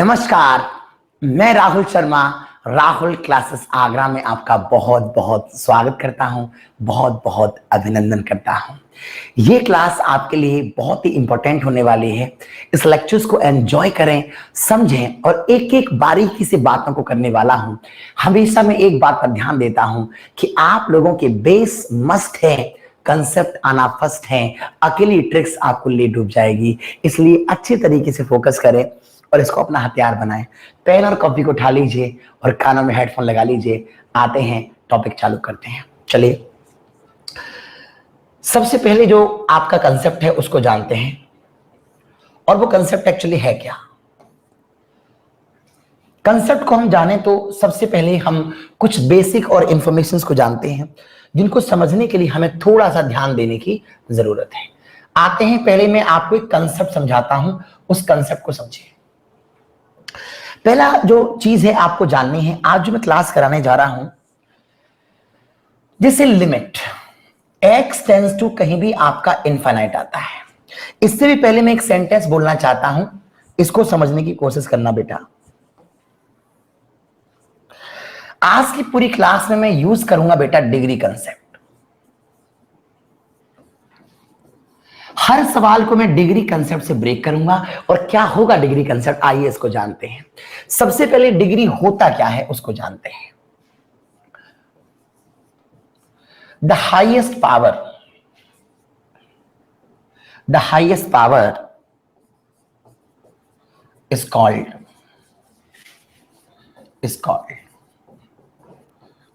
नमस्कार, मैं राहुल शर्मा राहुल क्लासेस आगरा में आपका बहुत बहुत स्वागत करता हूं, बहुत बहुत अभिनंदन करता हूं। ये क्लास आपके लिए बहुत ही इंपॉर्टेंट होने वाली है। इस लेक्चर्स को एंजॉय करें, समझें और एक एक बारीकी से बातों को करने वाला हूं। हमेशा मैं एक बात पर ध्यान देता हूं कि आप लोगों के बेस मस्ट है, कंसेप्ट आना फर्स्ट है, अकेली ट्रिक्स आपको ले डूब जाएगी। इसलिए अच्छे तरीके से फोकस करें और इसको अपना हथियार बनाएं। पेन और कॉपी को उठा लीजिए और कानों में हेडफोन लगा लीजिए। आते हैं, टॉपिक चालू करते हैं। चलिए, सबसे पहले जो आपका कंसेप्ट है उसको जानते हैं, और वो कंसेप्ट एक्चुअली है क्या। कंसेप्ट को हम जाने तो सबसे पहले हम कुछ बेसिक और इंफॉर्मेशंस को जानते हैं, जिनको समझने के लिए हमें थोड़ा सा ध्यान देने की जरूरत है। आते हैं, पहले मैं आपको एक कंसेप्ट समझाता हूं, उस कंसेप्ट को समझिए। पहला जो चीज है आपको जाननी है, आज जो मैं क्लास कराने जा रहा हूं, जैसे लिमिट x टेंड्स टू कहीं भी आपका इनफाइनाइट आता है। इससे भी पहले मैं एक सेंटेंस बोलना चाहता हूं, इसको समझने की कोशिश करना बेटा। आज की पूरी क्लास में मैं यूज करूंगा बेटा डिग्री कंसेप्ट। हर सवाल को मैं डिग्री कंसेप्ट से ब्रेक करूंगा। और क्या होगा डिग्री कंसेप्ट, आइए इसको जानते हैं। सबसे पहले डिग्री होता क्या है उसको जानते हैं। The highest power is called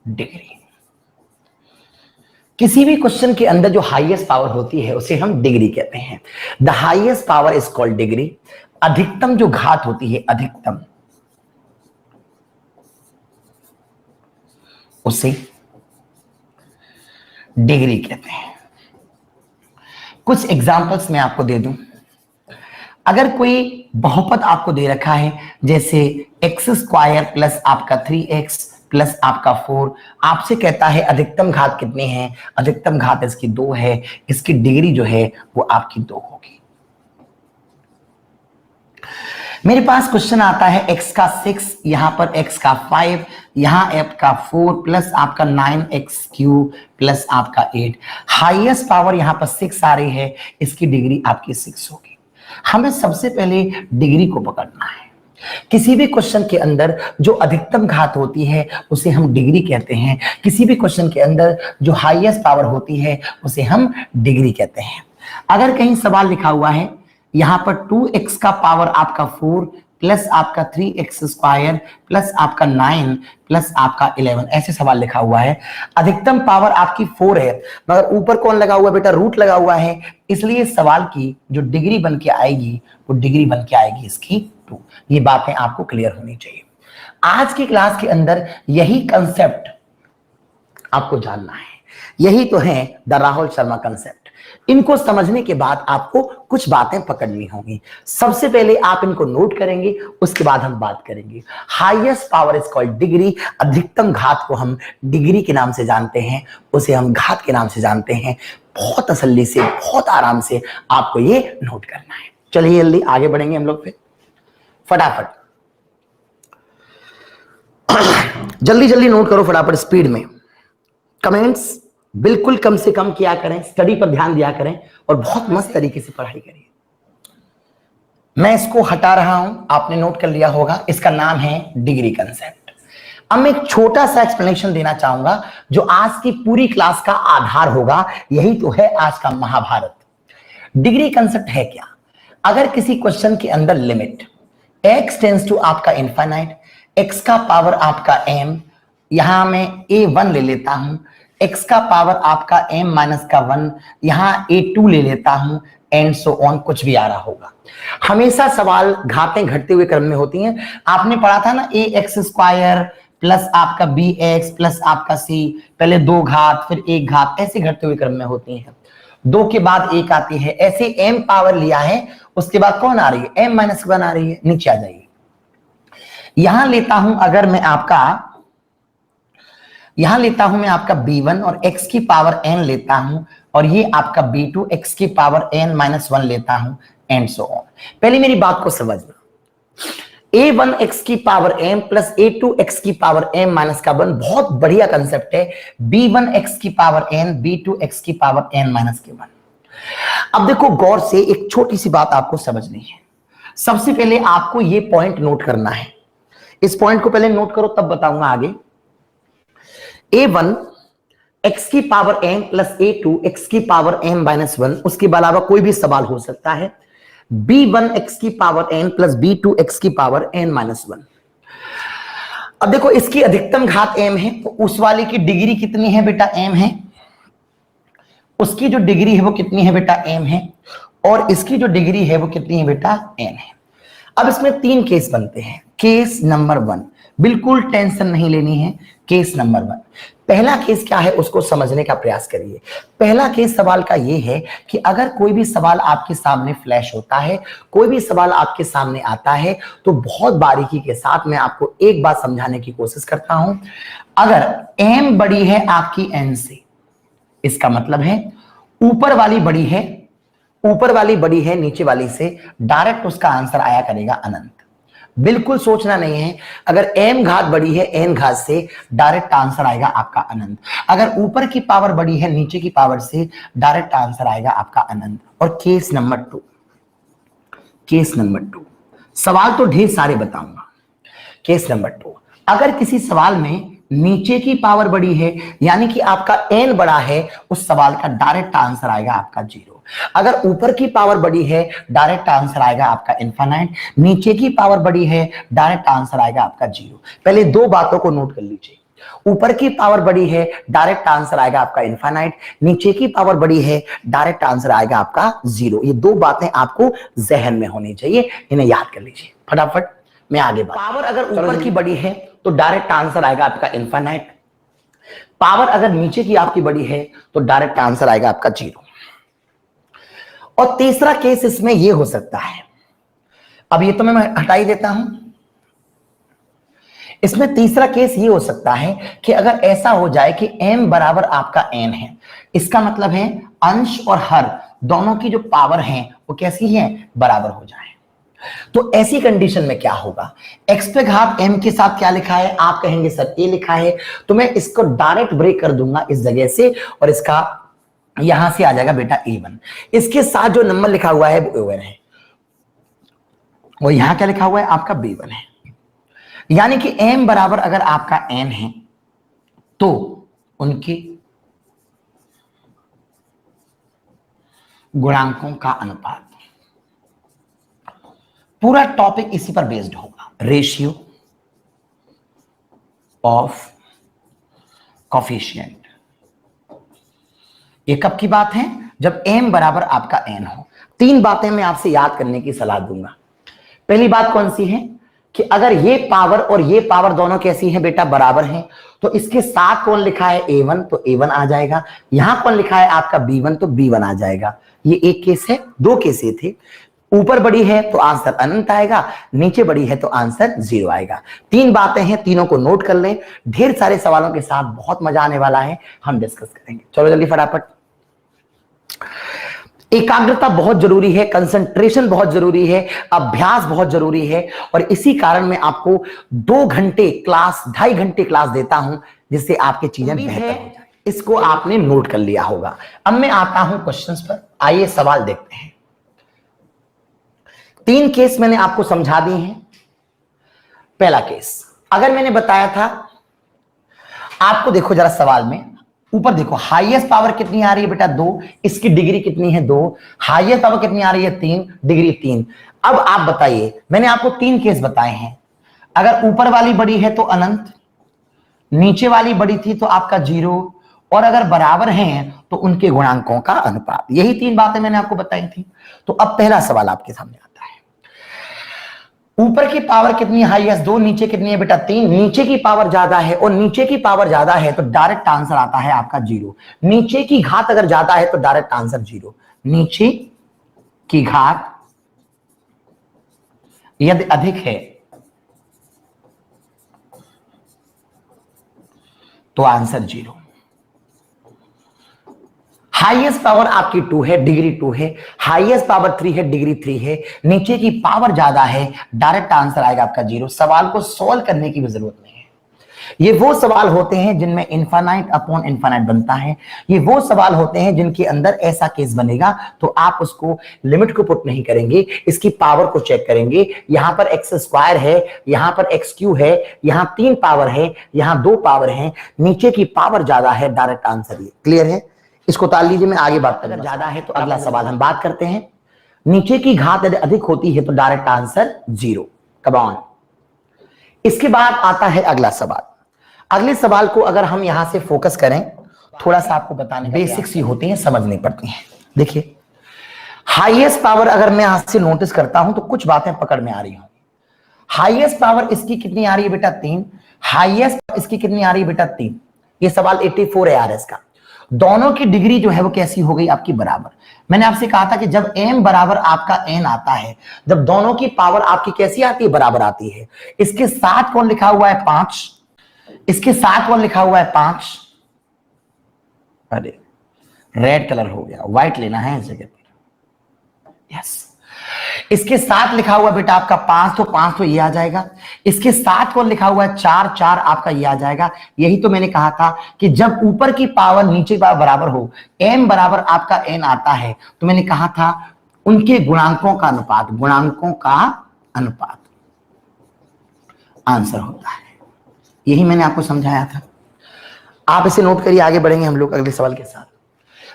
degree. किसी भी क्वेश्चन के अंदर जो हाईएस्ट पावर होती है उसे हम डिग्री कहते हैं। The highest power is called degree. अधिकतम जो घात होती है, अधिकतम, उसे डिग्री कहते हैं। कुछ एग्जांपल्स मैं आपको दे दूं। अगर कोई बहुपद आपको दे रखा है, जैसे एक्स स्क्वायर प्लस आपका 3x प्लस आपका 4, आपसे कहता है अधिकतम घात कितनी है, अधिकतम घात इसकी 2 है, इसकी डिग्री जो है वो आपकी 2 होगी। मेरे पास क्वेश्चन आता है x का 6, यहां पर x का 5, यहां f का 4 प्लस आपका 9x³ प्लस आपका 8। हाईएस्ट पावर यहां पर 6 आ रही है, इसकी डिग्री आपकी 6 होगी। हमें सबसे पहले डिग्री को पकड़ना है। किसी भी क्वेश्चन के अंदर जो अधिकतम घात होती है उसे हम डिग्री कहते हैं। किसी भी क्वेश्चन के अंदर जो हाईएस्ट पावर होती है उसे हम डिग्री कहते हैं। अगर कहीं सवाल लिखा हुआ है, यहां पर 2x का पावर आपका 4 प्लस आपका 3x स्क्वायर प्लस आपका 9 प्लस आपका 11, ऐसे सवाल लिखा हुआ है। अधिकतम पावर आपकी 4 है, मगर ऊपर कौन लगा हुआ है बेटा, रूट लगा हुआ है। इसलिए सवाल की जो डिग्री बन के आएगी वो डिग्री बन के आएगी इसकी 2। ये बातें आपको क्लियर होनी चाहिए। आज की क्लास के अंदर यही कंसेप्ट आपको जानना है। यही तो है द राहुल शर्मा कंसेप्ट। इनको समझने के बाद आपको कुछ बातें पकड़नी होंगी। सबसे पहले आप इनको नोट करेंगे, उसके बाद हम बात करेंगे। Highest power is called degree. अधिकतम घात को हम डिग्री के नाम से जानते हैं, उसे हम घात के नाम से जानते हैं। बहुत तसल्ली से, बहुत आराम से आपको ये नोट करना है। चलिए जल्दी आगे बढ़ेंगे हम लोग, फिर फटाफट जल्दी जल्दी नोट करो, फटाफट स्पीड में। कमेंट्स बिल्कुल कम से कम किया करें, स्टडी पर ध्यान दिया करें और बहुत मस्त तरीके से पढ़ाई करिए। मैं इसको हटा रहा हूं, आपने नोट कर लिया होगा, इसका नाम है डिग्री कंसेप्ट। अब मैं एक छोटा सा एक्सप्लेनेशन देना चाहूंगा जो आज की पूरी क्लास का आधार होगा। यही तो है आज का महाभारत। डिग्री कंसेप्ट है क्या? अगर किसी क्वेश्चन के अंदर लिमिट x टेंड्स टू आपका इनफाइनाइट, x का पावर आपका m, यहां मैं a1 ले लेता हूं, x का पावर आपका m माइनस का 1, यहां a2 ले लेता हूं, एंड सो ऑन, कुछ भी आ रहा होगा। हमेशा सवाल घातें घटते हुए क्रम में होती हैं। आपने पढ़ा था ना, ax स्क्वायर प्लस आपका bx प्लस आपका c, पहले 2 घात फिर 1 घात, ऐसे घटते हुए क्रम में होती हैं। 2 के बाद 1 आती है, ऐसे m पावर लिया है, उसके बाद कौन आ रही है, m माइनस 1 आ रही है। नीचे आ जाइए, यहां लेता हूं अगर मैं आपका, यहां लेता हूं मैं आपका b1 और x की पावर n लेता हूं, और ये आपका b2 x की पावर n माइनस 1 लेता हूं, एंड सो ऑन। पहले मेरी बात को समझना। a1x की पावर m प्लस a2x की पावर m माइनस का 1 बहुत बढ़िया कंसेप्ट है। b1x की पावर n b2x की पावर n माइनस के 1। अब देखो गौर से एक छोटी सी बात आपको समझनी है। सबसे पहले आपको ये पॉइंट नोट करना है, इस पॉइंट को पहले नोट करो तब बताऊंगा आगे। a1 x की power n plus a2 x की पावर n माइनस 1, उसके अलावा कोई भी सवाल हो सकता है। b1 x की power n plus b2 x की पावर n माइनस 1। अब देखो इसकी अधिकतम घात m है, तो उस वाले की डिग्री कितनी है बेटा, m है। उसकी जो डिग्री है वो कितनी है बेटा, m है। और इसकी जो डिग्री है वो कितनी है बेटा, n है। अब इसमें 3 केस बनते हैं। केस नंबर 1, बिल्कुल टेंशन नहीं लेनी है। केस नंबर 1, पहला केस क्या है उसको समझने का प्रयास करिए। पहला केस सवाल का यह है कि अगर कोई भी सवाल आपके सामने फ्लैश होता है, कोई भी सवाल आपके सामने आता है, तो बहुत बारीकी के साथ मैं आपको एक बात समझाने की कोशिश करता हूं। अगर m बड़ी है आपकी n से, इसका मतलब है ऊपर वाली बड़ी है, ऊपर वाली बड़ी है नीचे वाली से, डायरेक्ट उसका आंसर आया करेगा अनंत। बिल्कुल सोचना नहीं है। अगर m घात बड़ी है n घात से, डायरेक्ट आंसर आएगा आपका अनंत। अगर ऊपर की पावर बड़ी है नीचे की पावर से, डायरेक्ट आंसर आएगा आपका अनंत। और केस नंबर 2, केस नंबर 2 सवाल तो ढेर सारे बताऊंगा। केस नंबर 2, अगर किसी सवाल में नीचे की पावर बड़ी है, यानी कि आपका n बड़ा है, उस सवाल का डायरेक्ट आंसर आएगा आपका 0। अगर ऊपर की पावर बड़ी है, डायरेक्ट आंसर आएगा आपका इनफाइनाइट। नीचे की पावर बड़ी है, डायरेक्ट आंसर आएगा आपका 0। पहले 2 बातों को नोट कर लीजिए। ऊपर की पावर बड़ी है, डायरेक्ट आंसर आएगा आपका इनफाइनाइट। नीचे की पावर बड़ी है, डायरेक्ट आंसर आएगा आपका 0। ये 2 बातें आपको जहन में होनी चाहिए, इन्हें याद कर लीजिए फटाफट। मैं आगे बात, पावर अगर ऊपर की बड़ी है तो डायरेक्ट आंसर आएगा आपका इनफाइनाइट। पावर अगर नीचे की आपकी बड़ी है तो डायरेक्ट आंसर आएगा आपका 0। और तीसरा केस इसमें यह हो सकता है, अब ये तो मैं हटा ही देता हूं। इसमें तीसरा केस ये हो सकता है कि अगर ऐसा हो जाए कि m बराबर आपका n है, इसका मतलब है अंश और हर दोनों की जो पावर है वो कैसी है, बराबर हो जाए। तो ऐसी कंडीशन में क्या होगा, x पे घात m के साथ क्या लिखा है, आप कहेंगे सर a लिखा है, तो मैं इसको डायरेक्ट ब्रेक कर दूंगा इस जगह से, और इसका यहां से आ जाएगा बेटा a1। इसके साथ जो नंबर लिखा हुआ है वो a1 है, और यहां क्या लिखा हुआ है आपका b1 है। यानी कि m बराबर अगर आपका n है तो उनके गुणांकों का अनुपात, पूरा टॉपिक इसी पर बेस्ड होगा, रेशियो ऑफ कोफिशिएंट। ये कब की बात है, जब m बराबर आपका n हो। 3 बातें मैं आपसे याद करने की सलाह दूंगा। पहली बात कौन सी है कि अगर ये पावर और ये पावर दोनों कैसी हैं बेटा, बराबर हैं, तो इसके साथ कौन लिखा है a1, तो a1 आ जाएगा। यहां कौन लिखा है आपका b1, तो b1 आ जाएगा। ये एक केस है, 2 केस ये थे। ऊपर बड़ी है तो आंसर अनंत आएगा, नीचे बड़ी है तो आंसर 0 आएगा। 3 बातें हैं, तीनों को नोट कर लें। ढेर सारे सवालों के साथ बहुत मजा आने वाला है, हम डिस्कस करेंगे। चलो जल्दी फटाफट। एकाग्रता बहुत जरूरी है, कंसंट्रेशन बहुत जरूरी है, अभ्यास बहुत जरूरी है, और इसी कारण मैं आपको 2 घंटे क्लास, 2.5 घंटे क्लास देता हूं, जिससे आपकी चीजें बेहतर हो जाए। इसको आपने नोट कर लिया होगा। अब मैं आता हूं क्वेश्चंस पर, आइए सवाल देखते हैं। 3 केस मैंने आपको समझा दिए हैं। पहला केस, अगर मैंने बताया था आपको, देखो जरा सवाल में ऊपर देखो, हाईएस्ट पावर कितनी आ रही है बेटा, 2, इसकी डिग्री कितनी है 2, हाईएस्ट पावर कितनी आ रही है 3, डिग्री 3। अब आप बताइए, मैंने आपको 3 केस बताए हैं। अगर ऊपर वाली बड़ी है तो अनंत, नीचे वाली बड़ी थी तो आपका 0, और अगर बराबर हैं तो उनके गुणांकों का अनुपात। यही 3 बातें मैंने आपको बताई थी। तो अब पहला सवाल आपके सामने आता है, ऊपर की पावर कितनी, हाईएस्ट 2, नीचे कितनी है बेटा 3। नीचे की पावर ज्यादा है, और नीचे की पावर ज्यादा है तो डायरेक्ट आंसर आता है आपका 0। नीचे की घात अगर ज्यादा है तो डायरेक्ट आंसर 0। नीचे की घात यदि अधिक है तो आंसर 0। हाईएस्ट पावर आपकी 2 है, डिग्री 2 है, हाईएस्ट पावर 3 है, डिग्री 3 है, नीचे की पावर ज्यादा है, डायरेक्ट आंसर आएगा आपका 0। सवाल को सॉल्व करने की भी जरूरत नहीं है। ये वो सवाल होते हैं जिनमें इनफाइनाइट अपॉन इनफाइनाइट बनता है। ये वो सवाल होते हैं जिनके अंदर ऐसा केस बनेगा तो आप उसको लिमिट को पुट नहीं करेंगे, इसकी पावर को चेक करेंगे। यहां पर एक्स स्क्वायर है, यहां पर एक्स क्यू है, यहां 3 पावर है, यहां 2 पावर है, नीचे की पावर ज्यादा है, डायरेक्ट आंसर ये। क्लियर है? इसको ताल लीजिए, मैं आगे बात करूंगा। अगर ज्यादा है तो अगला सवाल हम बात करते हैं। नीचे की घात यदि अधिक होती है तो डायरेक्ट आंसर 0। Come on. इसके बाद आता है अगला सवाल। अगले सवाल को अगर हम यहां से फोकस करें, थोड़ा सा आपको बताने, बेसिक्स ही होती हैं, समझनी पड़ती हैं। देखिए, हाईएस्ट पावर अगर मैं यहां से नोटिस करता हूं तो कुछ बातें पकड़ में आ रही होंगी। हाईएस्ट पावर इसकी कितनी आ रही है बेटा? 3। हाईएस्ट इसकी कितनी आ रही है बेटा? 3। ये सवाल 84 है यार इसका। दोनों की डिग्री जो है वो कैसी हो गई आपकी? बराबर। मैंने आपसे कहा था कि जब m बराबर आपका n आता है, जब दोनों की पावर आपकी कैसी आती है? बराबर आती है। इसके साथ कौन लिखा हुआ है? 5। इसके साथ कौन लिखा हुआ है? 5। अरे रेड कलर हो गया, व्हाइट लेना है इस जगह पर। यस, इसके साथ लिखा हुआ बेटा आपका 5, तो 5 तो ये आ जाएगा। इसके साथ कौन लिखा हुआ है? 4, 4 आपका ये आ जाएगा। यही तो मैंने कहा था कि जब ऊपर की पावर नीचे की पावर बराबर हो, m बराबर आपका n आता है, तो मैंने कहा था उनके गुणांकों का अनुपात, गुणांकों का अनुपात आंसर होता है। यही मैंने आपको समझाया था। आप इसे नोट करिए, आगे बढ़ेंगे हम लोग अगले सवाल के साथ।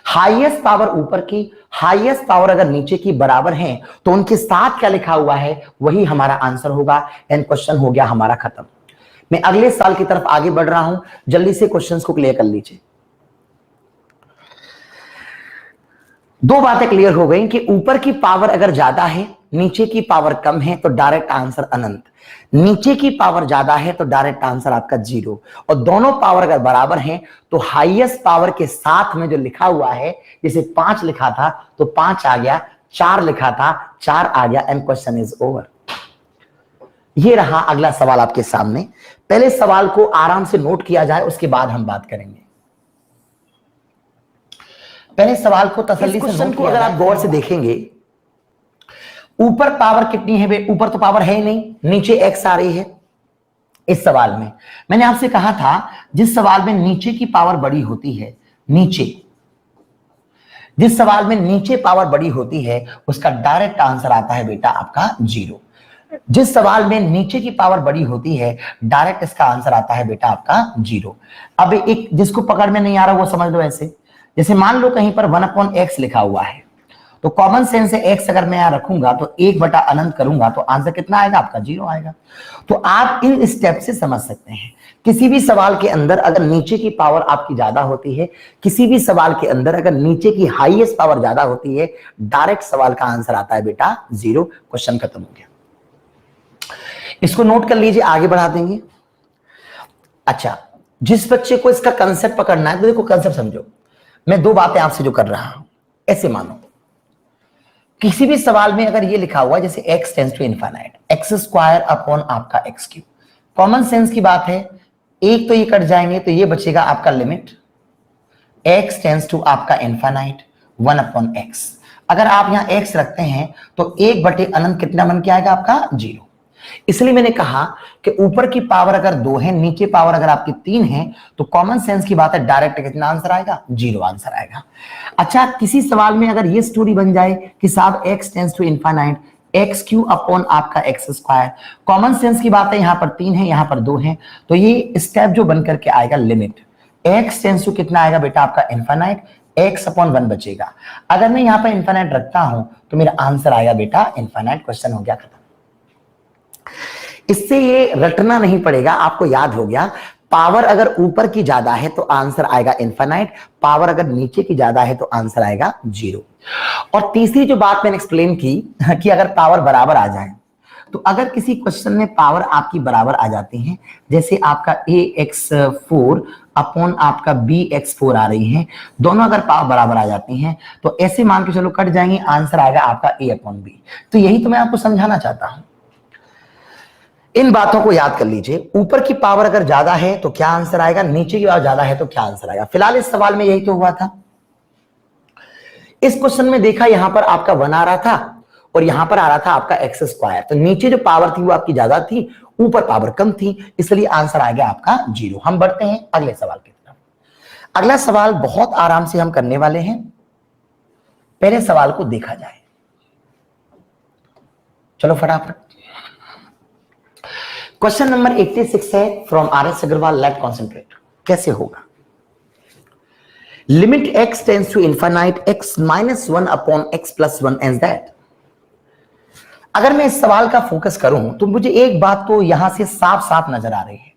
हाईएस्ट पावर ऊपर की, हाईएस्ट पावर अगर नीचे की बराबर है तो उनके साथ क्या लिखा हुआ है वही हमारा आंसर होगा। एंड क्वेश्चन हो गया हमारा खत्म। मैं अगले साल की तरफ आगे बढ़ रहा हूं, जल्दी से क्वेश्चंस को क्लियर कर लीजिए। 2 बातें क्लियर हो गई कि ऊपर की पावर अगर ज्यादा है, नीचे की पावर कम है तो डायरेक्ट आंसर अनंत। नीचे की पावर ज्यादा है तो डायरेक्ट आंसर आपका 0। और दोनों पावर अगर बराबर हैं तो हाईएस्ट पावर के साथ में जो लिखा हुआ है, जैसे 5 लिखा था तो 5 आ गया, 4 लिखा था 4 आ गया, एंड क्वेश्चन इज ओवर। ये रहा अगला सवाल आपके सामने। पहले सवाल को आराम से नोट किया जाए, उसके बाद हम बात करेंगे। पहले सवाल को तसल्ली से नोट किया, अगर आप गौर से देखेंगे, ऊपर पावर कितनी है? ऊपर तो पावर है ही नहीं, नीचे x आ रही है। इस सवाल में मैंने आपसे कहा था जिस सवाल में नीचे की पावर बड़ी होती है, जिस सवाल में नीचे पावर बड़ी होती है उसका डायरेक्ट आंसर आता है बेटा आपका 0। जिस सवाल में नीचे की पावर बड़ी होती है डायरेक्ट इसका आंसर आता है बेटा आपका 0। अब एक जिसको पकड़ में नहीं आ रहा वो समझ लो ऐसे, जैसे मान लो कहीं पर 1/x लिखा हुआ है, तो कॉमन सेंस से x अगर मैं यहां रखूंगा तो 1 अनंत करूंगा तो आंसर कितना आएगा आपका? 0 आएगा। तो आप इन स्टेप से समझ सकते हैं किसी भी सवाल के अंदर अगर नीचे की पावर आपकी ज्यादा होती है, किसी भी सवाल के अंदर अगर नीचे की हाईएस्ट पावर ज्यादा होती है, डायरेक्ट सवाल का आंसर आता है बेटा 0। क्वेश्चन खत्म हो गया। इसको नोट कर लीजिए, आगे बढ़ा देंगे। अच्छा, जिस बच्चे को इसका कंसेप्ट पकड़ना है तो देखो कंसेप्ट समझो। मैं 2 बातें आपसे जो कर रहा हूं, ऐसे मानो किसी भी सवाल में अगर ये लिखा हुआ जैसे x tends to infinite, x square upon आपका एक्स क्यूब, कॉमन सेंस की बात है, एक तो ये कट जाएंगे तो ये बचेगा आपका लिमिट x टेंस टू आपका इनफाइनाइट 1/x। अगर आप यहां x रखते हैं तो 1/अनंत कितना बन के आएगा आपका? 0। इसलिए मैंने कहा कि ऊपर की पावर अगर 2 है, नीचे पावर अगर आपकी 3 है, तो कॉमन सेंस की बात है डायरेक्ट कितना आंसर आएगा? 0 आंसर आएगा। अच्छा, किसी सवाल में अगर ये स्टोरी बन जाए कि साहब x tends to infinite x cube upon आपका एक्स स्क्वायर, कॉमन सेंस की बात है, यहां पर 3 है, यहां पर 2 है, तो ये स्टेप जो बन करके आएगा लिमिट x टेंस टू कितना आएगा बेटा आपका? इनफाइनाइट, x/1 बचेगा। अगर मैं यहां पर इनफाइनाइट रखता हूं तो मेरा आंसर आएगा बेटा इनफाइनाइट। क्वेश्चन हो गया खत्म। इससे ये रटना नहीं पड़ेगा, आपको याद हो गया। पावर अगर ऊपर की ज्यादा है तो आंसर आएगा इनफाइनाइट, पावर अगर नीचे की ज्यादा है तो आंसर आएगा 0। और तीसरी जो बात मैंने एक्सप्लेन की कि अगर पावर बराबर आ जाए, तो अगर किसी क्वेश्चन में पावर आपकी बराबर आ जाती है, जैसे आपका ax4 अपॉन आपका bx4 आ रही है, दोनों अगर पावर बराबर आ जाती हैं तो ऐसे मान के चलो कट जाएंगे, आंसर आएगा आपका a/b। तो यही तो मैं आपको समझाना चाहता हूं। इन बातों को याद कर लीजिए। ऊपर की पावर अगर ज्यादा है तो क्या आंसर आएगा, नीचे की पावर ज्यादा है तो क्या आंसर आएगा। फिलहाल इस सवाल में यही तो हुआ था। इस क्वेश्चन में देखा यहां पर आपका 1 आ रहा था और यहां पर आ रहा था आपका एक्स स्क्वायर, तो नीचे जो पावर थी वो आपकी ज्यादा थी, ऊपर पावर कम थी, इसलिए आंसर आ गया आपका 0। हम बढ़ते हैं अगले सवाल की तरफ। अगला सवाल बहुत आराम से हम करने वाले हैं, पहले सवाल को देखा जाए। चलो फटाफट। क्वेश्चन नंबर 86 है from R S. Agarwal, let concentrate. कैसे होगा? Limit x tends to infinite x -1 upon x + 1 as that. अगर मैं इस सवाल का फोकस करूं तो मुझे एक बात तो यहां से साफ साफ नजर आ रही है,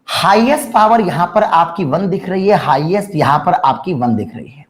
हाईएस्ट पावर यहां पर आपकी 1 दिख रही है, हाईएस्ट यहां पर आपकी 1 दिख रही है।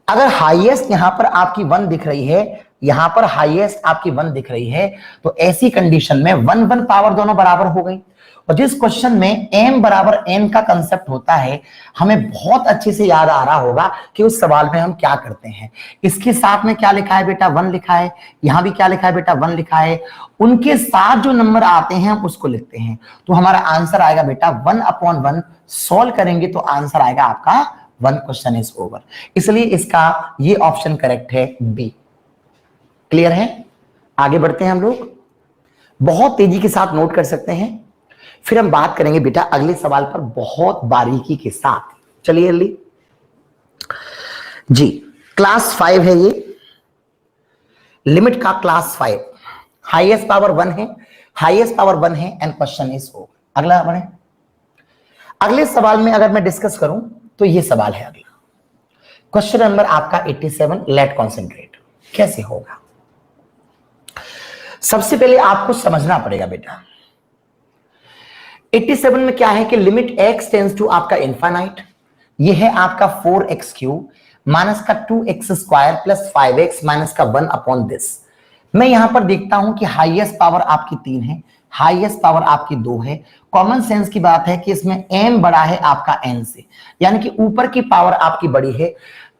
अगर हाईएस्ट यहां पर आपकी 1 दिख रही है, यहां पर हाईएस्ट आपकी 1 दिख रही है, तो ऐसी कंडीशन में 1 1 पावर दोनों बराबर हो गई। और जिस क्वेश्चन में m बराबर n का कंसेप्ट होता है, हमें बहुत अच्छे से याद आ रहा होगा कि उस सवाल में हम क्या करते हैं। इसके साथ में क्या लिखा है बेटा? 1 लिखा है। यहां भी क्या लिखा है बेटा? 1 लिखा है। उनके साथ जो नंबर आते हैं हम उसको लिखते हैं, तो हमारा आंसर आएगा बेटा 1/1। सॉल्व करेंगे तो आंसर आएगा आपका 1। Question is over. इसलिए इसका ये ऑप्शन करेक्ट है, बी। क्लियर है? आगे बढ़ते हैं हम लोग, बहुत तेजी के साथ नोट कर सकते हैं, फिर हम बात करेंगे बेटा अगले सवाल पर बहुत बारीकी के साथ। चलिए जल्दी जी। क्लास 5 है ये, लिमिट का क्लास 5, हाईएस्ट पावर 1 है, हाईएस्ट पावर 1 है एंड क्वेश्चन इज ओवर। अगला बढ़े। अगले सवाल में अगर मैं डिस्कस करूं तो ये सवाल है अगला, क्वेश्चन नंबर आपका 87, लेट कॉन्सेंट्रेट। कैसे होगा? सबसे पहले आपको समझना पड़ेगा बेटा 87 में क्या है कि लिमिट x टेंड्स टू आपका इनफाइनाइट, ये है आपका 4x³ माइनस का 2x² प्लस 5x माइनस का 1 अपॉन दिस। मैं यहां पर देखता हूं कि हाईएस्ट पावर आपकी 3 है, हाईएस्ट पावर आपकी 2 है। कॉमन सेंस की बात है कि इसमें m बड़ा है आपका n से, यानी कि ऊपर की पावर आपकी बड़ी है।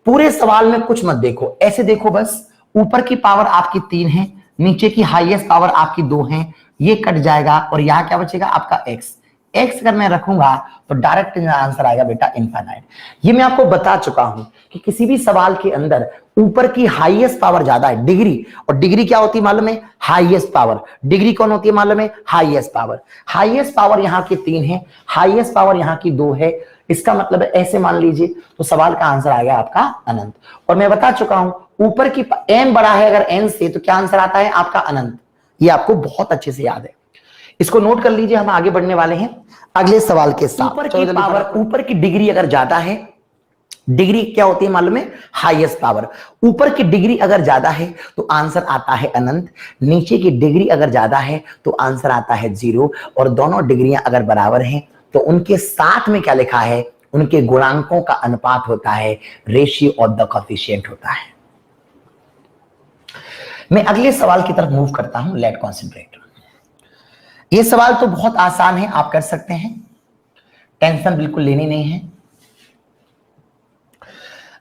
पूरे सवाल में कुछ मत देखो, ऐसे देखो बस, ऊपर की पावर आपकी 3 है, नीचे की हाईएस्ट पावर आपकी 2 है, ये कट जाएगा और यहां क्या बचेगा आपका x। x अगर मैं रखूंगा तो डायरेक्ट आंसर आएगा बेटा इनफाइनाइट। ये मैं आपको बता चुका हूं कि किसी भी सवाल के अंदर ऊपर की हाईएस्ट पावर ज्यादा है, डिग्री, और डिग्री क्या होती है मालूम है? Highest power. डिग्री कौन होती है मालूम है? Highest power. हाईएस्ट पावर यहां की 3 है, हाईएस्ट पावर यहां की 2 है, इसका मतलब है ऐसे मान लीजिए, तो सवाल का आंसर आ गया आपका अनंत। और मैं बता चुका हूं ऊपर की m बड़ा है अगर n से, तो क्या आंसर आता है आपका अनंत। ये आपको बहुत अच्छे से याद है, इसको नोट कर लीजिए। हम आगे बढ़ने वाले हैं अगले सवाल के साथ। ऊपर की पावर, ऊपर की डिग्री अगर ज्यादा है, डिग्री क्या होती है मालूम है? Highest power. ऊपर की डिग्री अगर ज्यादा है तो आंसर आता है अनंत, नीचे की डिग्री अगर ज्यादा है तो आंसर आता है 0, और दोनों डिग्रियां अगर बराबर हैं तो उनके साथ में क्या लिखा है? उनके गुणांकों का अनुपात होता है, रेशियो ऑफ द कोएफिशिएंट होता है। मैं अगले सवाल की तरफ मूव करता हूं, लेट कॉन्सेंट्रेट। ये सवाल तो बहुत आसान है, आप कर सकते हैं, टेंशन बिल्कुल लेनी नहीं है।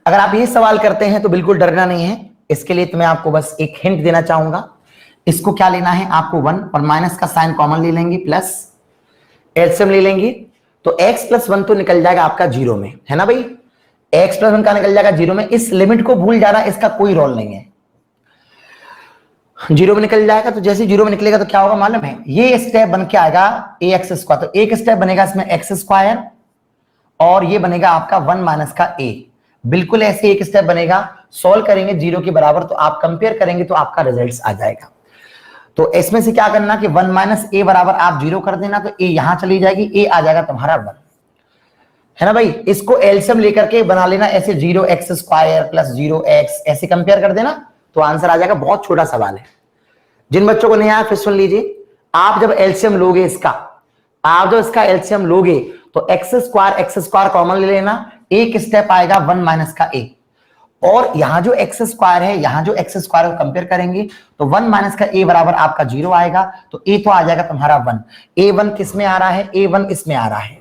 अगर आप ये सवाल करते हैं तो बिल्कुल डरना नहीं है। इसके लिए तो मैं आपको बस एक हिंट देना चाहूंगा। इसको क्या लेना है आपको? 1 और माइनस का साइन कॉमन ले लेंगे, प्लस एलसीएम ले लेंगे, तो x + 1 तो निकल जाएगा आपका 0 में, है ना भाई? x + 1 का निकल जाएगा 0 में। इस लिमिट को भूल जाना, इसका कोई रोल नहीं है, 0 में निकल जाएगा। तो जैसे 0 में निकलेगा तो क्या होगा मालूम है? ये स्टेप बन के आएगा ax², तो एक स्टेप बनेगा इसमें x², और ये बनेगा आपका 1 माइनस का a। बिल्कुल ऐसे एक स्टेप बनेगा, सॉल्व करेंगे 0 के बराबर, तो आप कंपेयर करेंगे तो आपका रिजल्ट आ जाएगा। तो इसमें से क्या करना कि 1 माइनस a बराबर आप 0 कर देना, तो a यहां चली जाएगी, a आ जाएगा तुम्हारा 1, है ना भाई? इसको एलसीएम लेकर के बना लेना, ऐसे 0x² + 0x ऐसे कंपेयर कर देना, तो आंसर आ जाएगा। बहुत छोटा सवाल है, जिन बच्चों को नहीं आया फिर सुन लीजिए। आप जब एलसीएम लोगे इसका, आप जब इसका एलसीएम लोगे तो x² कॉमन ले लेना, एक स्टेप आएगा 1 माइनस का a, और यहां जो x² है, यहां जो x² है कंपेयर करेंगे तो 1 माइनस का a बराबर आपका 0 आएगा, तो a तो आ जाएगा तुम्हारा 1। a1 किस में आ रहा है? a1 इसमें आ रहा है,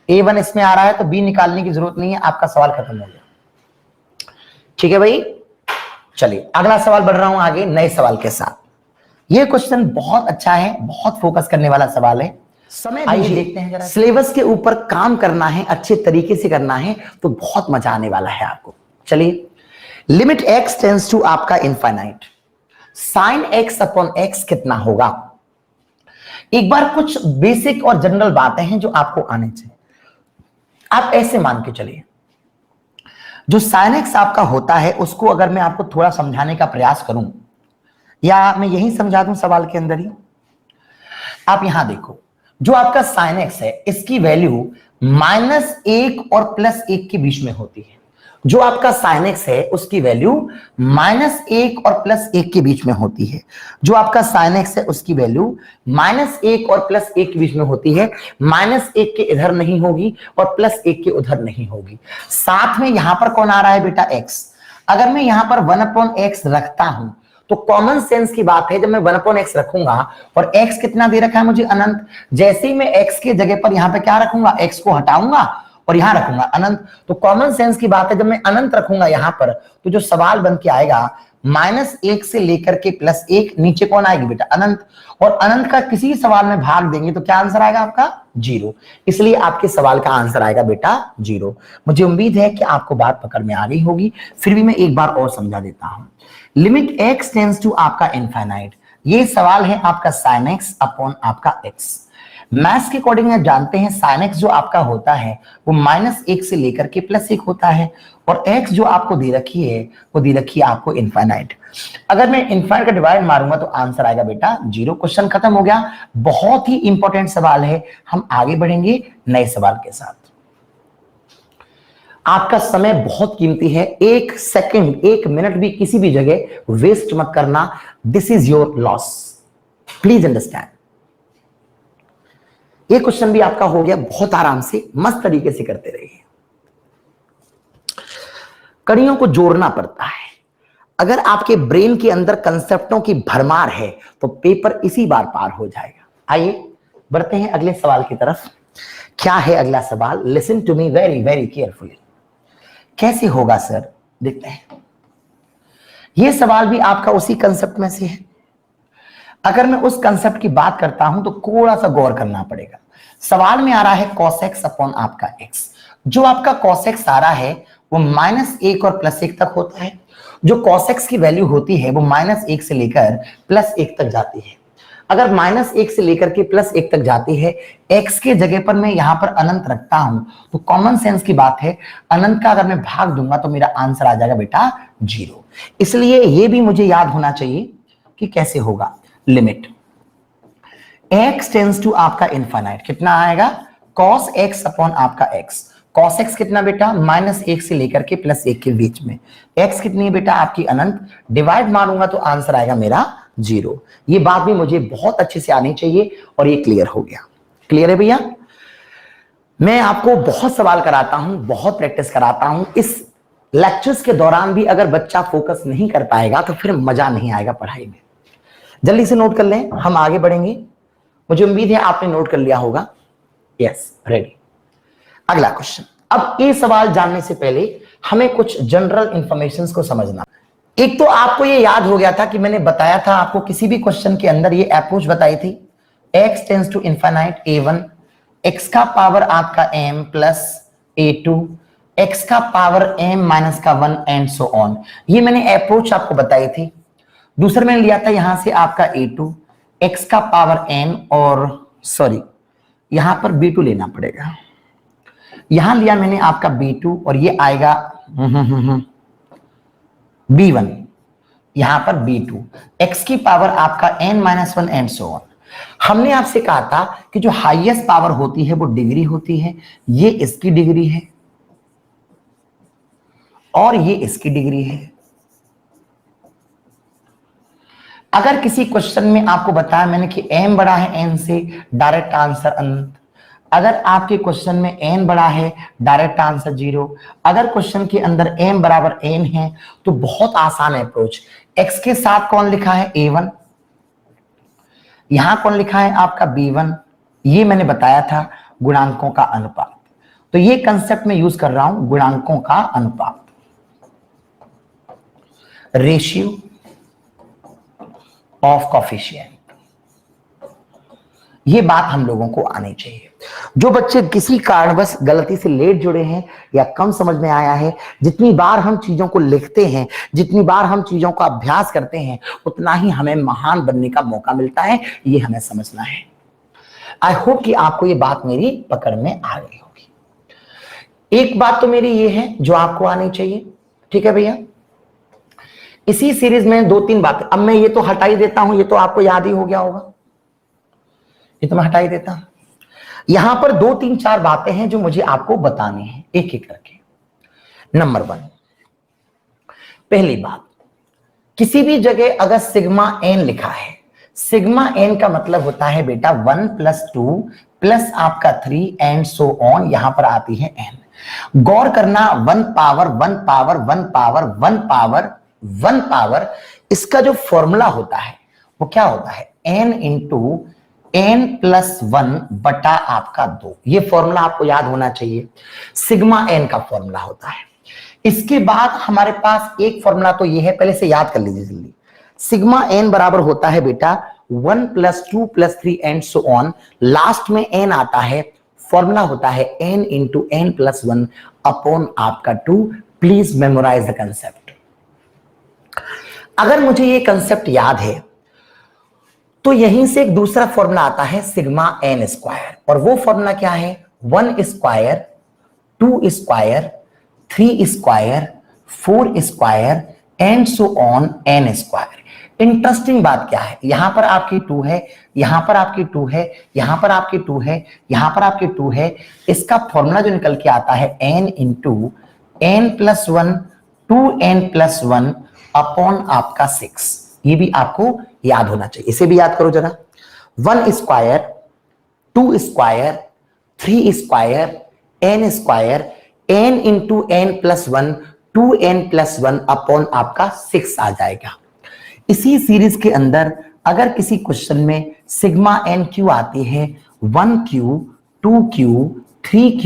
a1 इसमें आ रहा है, तो b निकालने की जरूरत नहीं है, आपका सवाल खत्म हो गया। ठीक है भाई, चलिए अगला सवाल बढ़ रहा हूं आगे नए सवाल के साथ। ये क्वेश्चन बहुत अच्छा है, बहुत फोकस करने वाला सवाल है। समय आइए देखते हैं जरा। सिलेबस के ऊपर काम करना है, अच्छे तरीके से करना है, तो बहुत मजा आने वाला है आपको। चलिए लिमिट x टेंड्स टू आपका infinite, sine x upon x कितना होगा? एक बार कुछ बेसिक और जनरल बातें हैं जो आपको आने चाहिए। आप ऐसे मान के चलिए, जो साइन एक्स आपका होता है उसको अगर मैं आपको थोड़ा समझाने का प्रयास करूं, या मैं यही समझा दूं सवाल के अंदर ही। आप यहां देखो, जो आपका साइन एक्स है इसकी वैल्यू -1 और +1 के बीच में होती है। जो आपका साइन एक्स है उसकी वैल्यू -1 और +1 के बीच में होती है। जो आपका साइन एक्स है उसकी वैल्यू -1 और +1 के बीच में होती है। -1 के इधर नहीं होगी और +1 के उधर नहीं होगी। साथ में यहां पर कौन आ रहा है बेटा? x। अगर मैं यहां पर 1/x रखता हूं तो कॉमन सेंस की बात है, जब मैं 1/x रखूंगा और x कितना दे रखा है मुझे? अनंत। जैसे ही मैं x के जगह पर यहां पे क्या रखूंगा? x को हटाऊंगा और यहां रखूंगा अनंत। तो कॉमन सेंस की बात है, जब मैं अनंत रखूंगा यहां पर तो जो सवाल बन के आएगा -1 से लेकर के +1, नीचे कौन आएगी बेटा? अनंत। और अनंत का किसी सवाल में भाग देंगे तो क्या आंसर आएगा आपका? 0। इसलिए आपके सवाल का आंसर आएगा बेटा 0। मुझे उम्मीद है कि आपको बात पकड़ में आ गई होगी, फिर भी मैं एक बार और समझा देता हूं। लिमिट x टेंड्स टू आपका इनफाइनाइट, ये सवाल है आपका sin x अपॉन आपका x। मैथ्स के अकॉर्डिंग आप जानते हैं sin x जो आपका होता है वो -1 से लेकर के +1 होता है, और x जो आपको दे रखी है वो दे रखी है आपको इनफाइनाइट। अगर मैं इनफाइनाइट का डिवाइड मारूंगा तो आंसर आएगा बेटा 0। क्वेश्चन खत्म हो गया। बहुत ही इंपॉर्टेंट सवाल है। हम आगे बढ़ेंगे नए सवाल के साथ। आपका समय बहुत कीमती है, 1 सेकंड 1 मिनट भी किसी भी जगह वेस्ट मत करना। This is your loss, please understand. ये क्वेश्चन भी आपका हो गया, बहुत आराम से मस्त तरीके से करते रहिए। कड़ियों को जोड़ना पड़ता है। अगर आपके ब्रेन के अंदर कंसेप्टों की भरमार है तो पेपर इसी बार पार हो जाएगा। आइए बढ़ते हैं अगले सवाल की तरफ। क्या है अगला सवाल? Listen to me very very carefully. कैसे होगा सर? देखते हैं। यह सवाल भी आपका उसी कंसेप्ट में से है। अगर मैं उस कंसेप्ट की बात करता हूं तो थोड़ा सा गौर करना पड़ेगा। सवाल में आ रहा है cos x अपॉन आपका x। जो आपका cos x आ रहा है वो -1 और +1 तक होता है। जो cos x की वैल्यू होती है वो -1 से लेकर +1 तक जाती है। अगर -1 से लेकर के +1 तक जाती है, x के जगह पर मैं यहां पर अनंत रखता हूं तो कॉमन सेंस की बात है, अनंत का अगर मैं भाग दूंगा तो मेरा आंसर आ जाएगा बेटा 0। इसलिए यह भी मुझे याद होना चाहिए कि कैसे होगा। लिमिट x टेंड्स टू आपका इनफाइनाइट कितना आएगा? cos x अपॉन आपका x। cos x कितना बेटा? -1 से लेकर के +1 के बीच में। x कितनी है बेटा? आपकी अनंत। डिवाइड मारूंगा तो आंसर आएगा मेरा 0। ये बात भी मुझे बहुत अच्छे से आनी चाहिए और ये क्लियर हो गया। क्लियर है भैया? मैं आपको बहुत सवाल कराता हूं, बहुत प्रैक्टिस कराता हूं। इस लेक्चर्स के दौरान भी अगर बच्चा फोकस नहीं कर पाएगा तो फिर मजा नहीं आएगा पढ़ाई में। जल्दी से नोट कर लें, हम आगे बढ़ेंगे। मुझे उम्मीद है आपने नोट कर लिया होगा। Yes, ready. अगला क्वेश्चन। अब ये सवाल जानने से पहले हमें कुछ जनरल इंफॉर्मेशन को समझना। एक तो आपको ये याद हो गया था कि मैंने बताया था आपको किसी भी क्वेश्चन के अंदर ये अप्रोच बताई थी, x tends to infinite a1, x का पावर आपका m प्लस a2, x का पावर m माइनस का 1 एंड सो ऑन। ये मैंने अप्रोच आपको बताई थी। दूसरा मैंने लिया था यहां से आपका a2, x का पावर n, और सॉरी यहां पर b2 लेना पड़ेगा। यहां लिया मैंने आपका b2 और ये आएगा b1, यहां पर b2, x की पावर आपका n minus 1 and so on. हमने आपसे कहा था कि जो हाईएस्ट पावर होती है वो डिग्री होती है। ये इसकी डिग्री है और ये इसकी डिग्री है। अगर किसी क्वेश्चन में आपको बताया मैंने कि m बड़ा है n से, डायरेक्ट आंसर अनंत। अगर आपके क्वेश्चन में n बड़ा है, डायरेक्ट आंसर 0। अगर क्वेश्चन के अंदर m बराबर n है तो बहुत आसान अप्रोच। x के साथ कौन लिखा है? a1, यहां कौन लिखा है आपका b1। ये मैंने बताया था गुणांकों का अनुपात। तो ये कंसेप्ट में यूज कर रहा हूं, गुणांकों का अनुपात, रेशियो ऑफ कोफिशिएंट। ये बात हम लोगों को आनी चाहिए। जो बच्चे किसी कारणवश गलती से लेट जुड़े हैं या कम समझ में आया है, जितनी बार हम चीजों को लिखते हैं, जितनी बार हम चीजों का अभ्यास करते हैं, उतना ही हमें महान बनने का मौका मिलता है। ये हमें समझना है। आई होप कि आपको ये बात मेरी पकड़ में आ गई होगी। एक बात तो मेरी ये है जो आपको आनी चाहिए, ठीक है भैया। इसी सीरीज में 2-3 बातें, अब मैं ये तो हटा ही देता हूं, ये तो आपको याद ही हो गया होगा, ये तो मैं हटा ही देता हूं। यहां पर 2-3-4 बातें हैं जो मुझे आपको बतानी है एक एक करके। नंबर 1, पहली बात, किसी भी जगह अगर सिग्मा एन लिखा है, सिग्मा एन का मतलब होता है बेटा 1 + 2 प्लस आपका 3 एंड सो ऑन, यहां पर आती है एन। गौर करना, 1 power 1 power 1 power 1 power 1 power, इसका जो फॉर्मूला होता है वो क्या होता है, n इंटू n + 1 बटा आपका 2। ये फॉर्मूला आपको याद होना चाहिए, सिग्मा n का फॉर्मूला होता है। इसके बाद हमारे पास एक फॉर्मूला तो ये है, पहले से याद कर लीजिए जल्दी। सिग्मा n बराबर होता है बेटा 1 + 2 + 3 एंड सो ऑन, लास्ट में n आता है, फॉर्मूला होता है n इंटू n + 1 अपॉन आपका 2। Please memorize the concept. अगर मुझे ये कंसेप्ट याद है तो यहीं से एक दूसरा फॉर्मूला आता है सिग्मा एन स्क्वायर, और वो फॉर्मूला क्या है, 1 square 2 square 3 square 4 square and so on an square. Interesting बात क्या है, यहां पर आपकी 2 है, यहां पर आपकी 2 है, यहां पर आपकी 2 है, यहां पर आपकी 2 है। इसका फॉर्मूला जो निकल के आता है n into n + 1 2n + 1 upon आपका 6। ये भी आपको याद होना चाहिए, इसे भी याद करो जरा। 1 square 2 square 3 square n square n into n + 1 2n + 1 upon आपका 6 आ जाएगा। इसी सीरीज के अंदर अगर किसी क्वेश्चन में सिग्मा एन क्यू आती है, 1q 2q 3q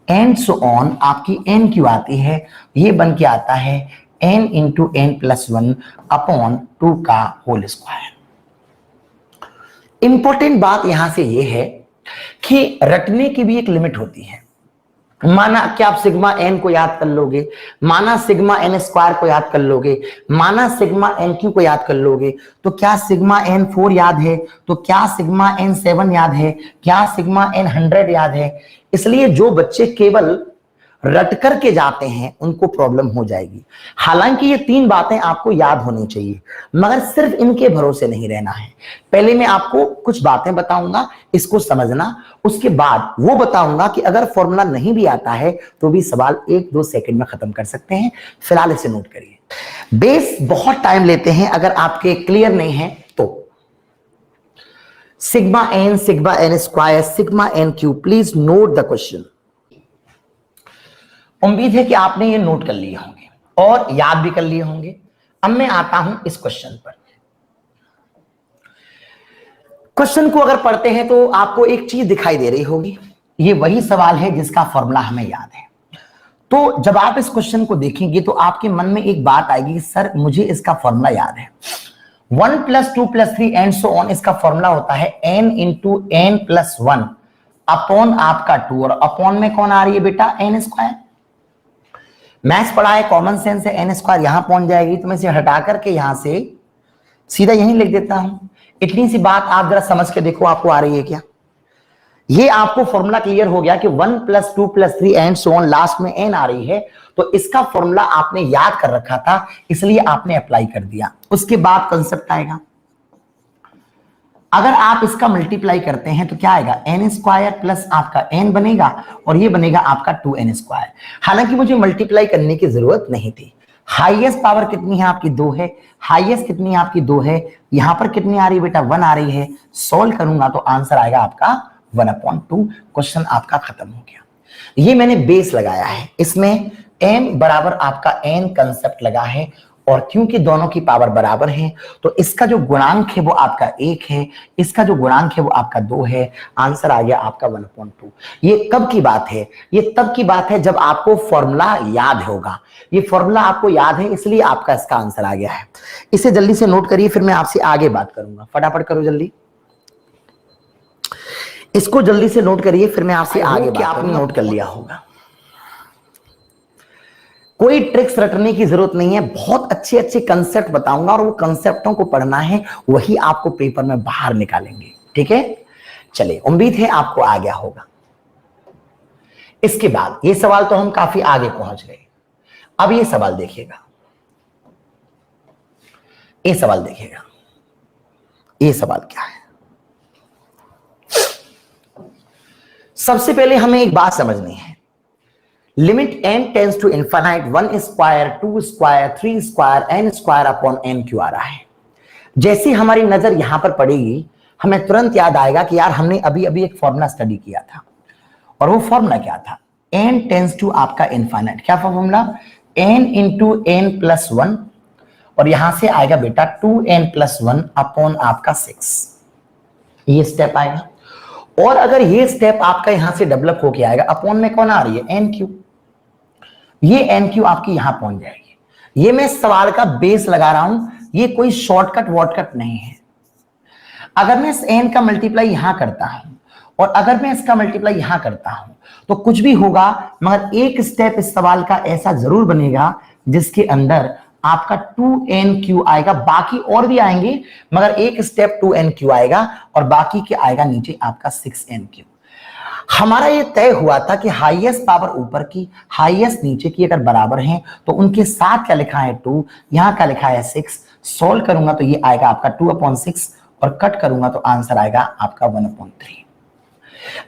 and so on आपकी n क्यू आती है, ये बन के आता है n इंटू n + 1 अपॉन 2 का होल स्क्वायर। इंपॉर्टेंट बात यहां से ये है कि रटने की भी एक लिमिट होती है। माना कि आप सिग्मा एन को याद कर लोगे, माना सिग्मा एन स्क्वायर को याद कर लोगे, माना सिग्मा एन क्यू को याद कर लोगे, तो क्या सिग्मा एन 4 याद है, तो क्या सिग्मा एन 7 याद है, क्या सिग्मा एन 100 याद है। इसलिए जो बच्चे केवल रट करके जाते हैं उनको प्रॉब्लम हो जाएगी। हालांकि ये 3 बातें आपको याद होनी चाहिए, मगर सिर्फ इनके भरोसे नहीं रहना है। पहले मैं आपको कुछ बातें बताऊंगा, इसको समझना, उसके बाद वो बताऊंगा कि अगर फॉर्मूला नहीं भी आता है तो भी सवाल 1-2 सेकंड में खत्म कर सकते हैं। फिलहाल इसे नोट करिए। बेस बहुत टाइम लेते हैं, अगर आपके क्लियर नहीं है तो। Sigma n square sigma n cube, please note the question. उम्मीद है कि आपने ये नोट कर लिए होंगे और याद भी कर लिए होंगे। अब मैं आता हूं इस क्वेश्चन पर। क्वेश्चन को अगर पढ़ते हैं तो आपको एक चीज दिखाई दे रही होगी, ये वही सवाल है जिसका फॉर्मूला हमें याद है। तो जब आप इस क्वेश्चन को देखेंगे तो आपके मन में एक बात आएगी, सर मुझे इसका फॉर्मूला याद है। 1 + 2 + 3 एंड सो ऑन, इसका फॉर्मूला होता है n इंटू n + 1 अपॉन आपका 2, और अपॉन में कौन आ रही है बेटा, n स्क्वायर। मैथ्स पढ़ा है, कॉमन सेंस है, n स्क्वायर यहां पहुंच जाएगी, तो मैं इसे हटा करके यहां से सीधा यहीं लिख देता हूं। इतनी सी बात आप जरा समझ के देखो, आपको आ रही है क्या। ये आपको फॉर्मूला क्लियर हो गया कि 1 + 2 + 3 एंड सो ऑन, लास्ट में n आ रही है, तो इसका फॉर्मूला आपने याद कर रखा था, इसलिए आपने अप्लाई कर दिया। उसके बाद कंसेप्ट आएगा, अगर आप इसका मल्टीप्लाई करते हैं तो क्या आएगा, n स्क्वायर प्लस आपका n बनेगा, और ये बनेगा आपका 2n स्क्वायर। हालांकि मुझे मल्टीप्लाई करने की जरूरत नहीं थी। हाईएस्ट पावर कितनी है आपकी, 2 है। हाईएस्ट कितनी है आपकी, 2 है। यहां पर कितनी आ रही है बेटा, 1 आ रही है। सॉल्व करूंगा तो आंसर आएगा आपका 1/2। क्वेश्चन आपका खत्म हो गया। ये मैंने बेस लगाया है, इसमें m बराबर आपका n कंसेप्ट लगा है, और क्योंकि दोनों की पावर बराबर है तो इसका जो गुणांक है वो आपका 1 है, इसका जो गुणांक है वो आपका 2 है। आंसर आ गया आपका 1/2। ये कब की बात है, ये तब की बात है जब आपको फॉर्मूला याद होगा। ये फॉर्मूला आपको याद है, इसलिए आपका इसका आंसर आ गया है। इसे जल्दी से नोट करिए, फिर मैं आपसे आगे बात करूंगा। फटाफट करो जल्दी। इसको जल्दी से नोट करिए, फिर मैं आपसे आगे बात आपने नोट कर लिया होगा। कोई ट्रिक्स रटने की जरूरत नहीं है, बहुत अच्छे अच्छे कंसेप्ट बताऊंगा और वो कंसेप्टों को पढ़ना है, वही आपको पेपर में बाहर निकालेंगे। ठीक है, चलिए, उम्मीद है आपको आ गया होगा। इसके बाद ये सवाल तो हम काफी आगे पहुंच गए। अब ये सवाल देखिएगा, ये सवाल देखिएगा, ये सवाल क्या है। सबसे पहले हमें एक बात समझनी है, limit n tends to infinite 1 square 2 square 3 square n square upon n क्यू आ रहा है। जैसी हमारी नजर यहां पर पड़ेगी, हमें तुरंत याद आएगा कि यार हमने अभी अभी एक फॉर्मूला स्टडी किया था, और वो फॉर्मूला क्या था, n टेंड्स टू आपका इनफाइनाइट, क्या formula, n into n plus 1, और यहां से आएगा बेटा 2n प्लस 1 अपॉन आपका 6, ये स्टेप आएगा। और अगर ये स्टेप आपका यहां से डेवलप होके आएगा, अपॉन में कौन आ रही है, एन क्यू, ये एन क्यू आपकी यहां पहुंच जाएगी। ये मैं सवाल का बेस लगा रहा हूं, ये कोई शॉर्टकट वॉर्टकट नहीं है। अगर मैं इस एन का मल्टीप्लाई यहां करता हूं और अगर मैं इसका मल्टीप्लाई यहां करता हूं तो कुछ भी होगा, मगर एक स्टेप इस सवाल का ऐसा जरूर बनेगा जिसके अंदर आपका 2nq आएगा, बाकी और भी आएंगे मगर एक स्टेप 2nq आएगा और बाकी के आएगा नीचे आपका 6nq। हमारा ये तय हुआ था कि हाईएस्ट पावर ऊपर की हाईएस्ट नीचे की अगर बराबर हैं तो उनके साथ क्या लिखा है 2, यहां क्या लिखा है 6। सॉल्व करूंगा तो ये आएगा आपका 2/6 और कट करूंगा तो आंसर आएगा आपका 1/3।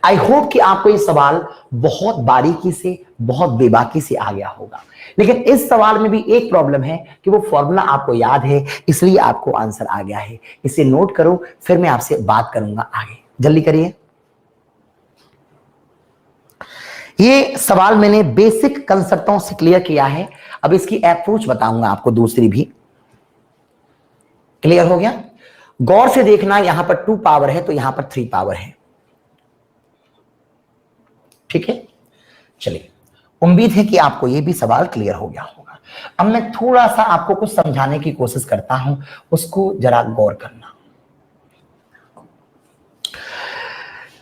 आई होप कि आपको ये सवाल बहुत बारीकी से बहुत बेबाकी से आ गया होगा, लेकिन इस सवाल में भी एक प्रॉब्लम है कि वो फॉर्मूला आपको याद है, इसलिए आपको आंसर आ गया है। इसे नोट करो, फिर मैं आपसे बात करूंगा आगे, जल्दी करिए। ये सवाल मैंने बेसिक कंसेप्टों से क्लियर किया है, अब इसकी अप्रोच बताऊंगा आपको दूसरी भी। क्लियर हो गया? गौर से देखना, यहां पर 2 पावर है तो यहां पर 3 पावर है। ठीक है, चलिए, उम्मीद है कि आपको यह भी सवाल क्लियर हो गया होगा। अब मैं थोड़ा सा आपको कुछ समझाने की कोशिश करता हूं, उसको जरा गौर करना।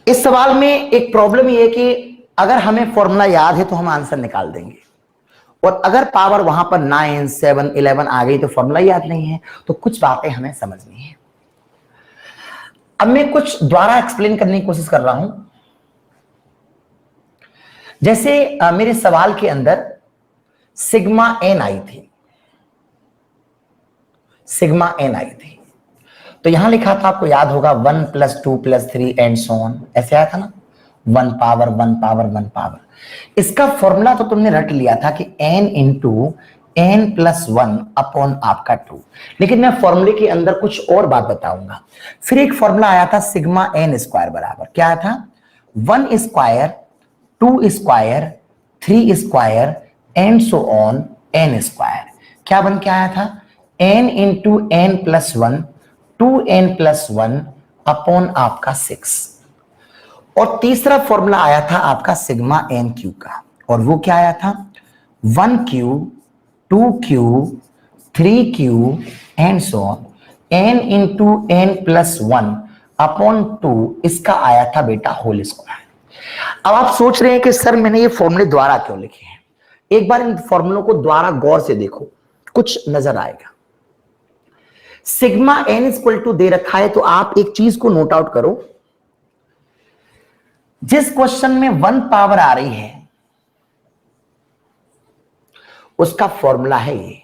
इस सवाल में एक प्रॉब्लम यह है कि अगर हमें फॉर्मूला याद है तो हम आंसर निकाल देंगे, और अगर पावर वहां पर 9, 7, 11 आ गई तो फॉर्मूला याद नहीं है, तो कुछ बातें हमें समझनी है। अब मैं कुछ द्वारा एक्सप्लेन करने की कोशिश कर रहा हूं। जैसे मेरे सवाल के अंदर सिग्मा एन आई थी, सिग्मा एन आई थी, तो यहां लिखा था, आपको याद होगा 1 + 2 + 3 एंड सो ऑन, ऐसे आया था ना, 1 पावर 1 पावर 1 पावर। इसका फॉर्मूला तो तुमने रट लिया था कि n into n plus 1 upon आपका 2, लेकिन मैं फॉर्मूले के अंदर कुछ और बात बताऊंगा। फिर एक फॉर्मूला आया था सिग्मा n स्क्वायर बराबर क्या आया था, 1 square 2 square 3 square and so on n square. क्या बन के आया था, n into n plus 1 2n plus 1 upon आपका 6। और तीसरा फॉर्मूला आया था आपका सिग्मा एन क्यू का, और वो क्या आया था, 1q 2q 3q and so on, n into n plus 1 upon 2, इसका आया था बेटा होल स्क्वायर। अब आप सोच रहे हैं कि सर मैंने ये फॉर्मूले द्वारा क्यों लिखे हैं। एक बार इन फॉर्मूलों को द्वारा गौर से देखो, कुछ नजर आएगा। सिग्मा n इक्वल टू दे रखा है, तो आप एक चीज को नोट आउट करो, जिस क्वेश्चन में 1 पावर आ रही है उसका फॉर्मूला है ये,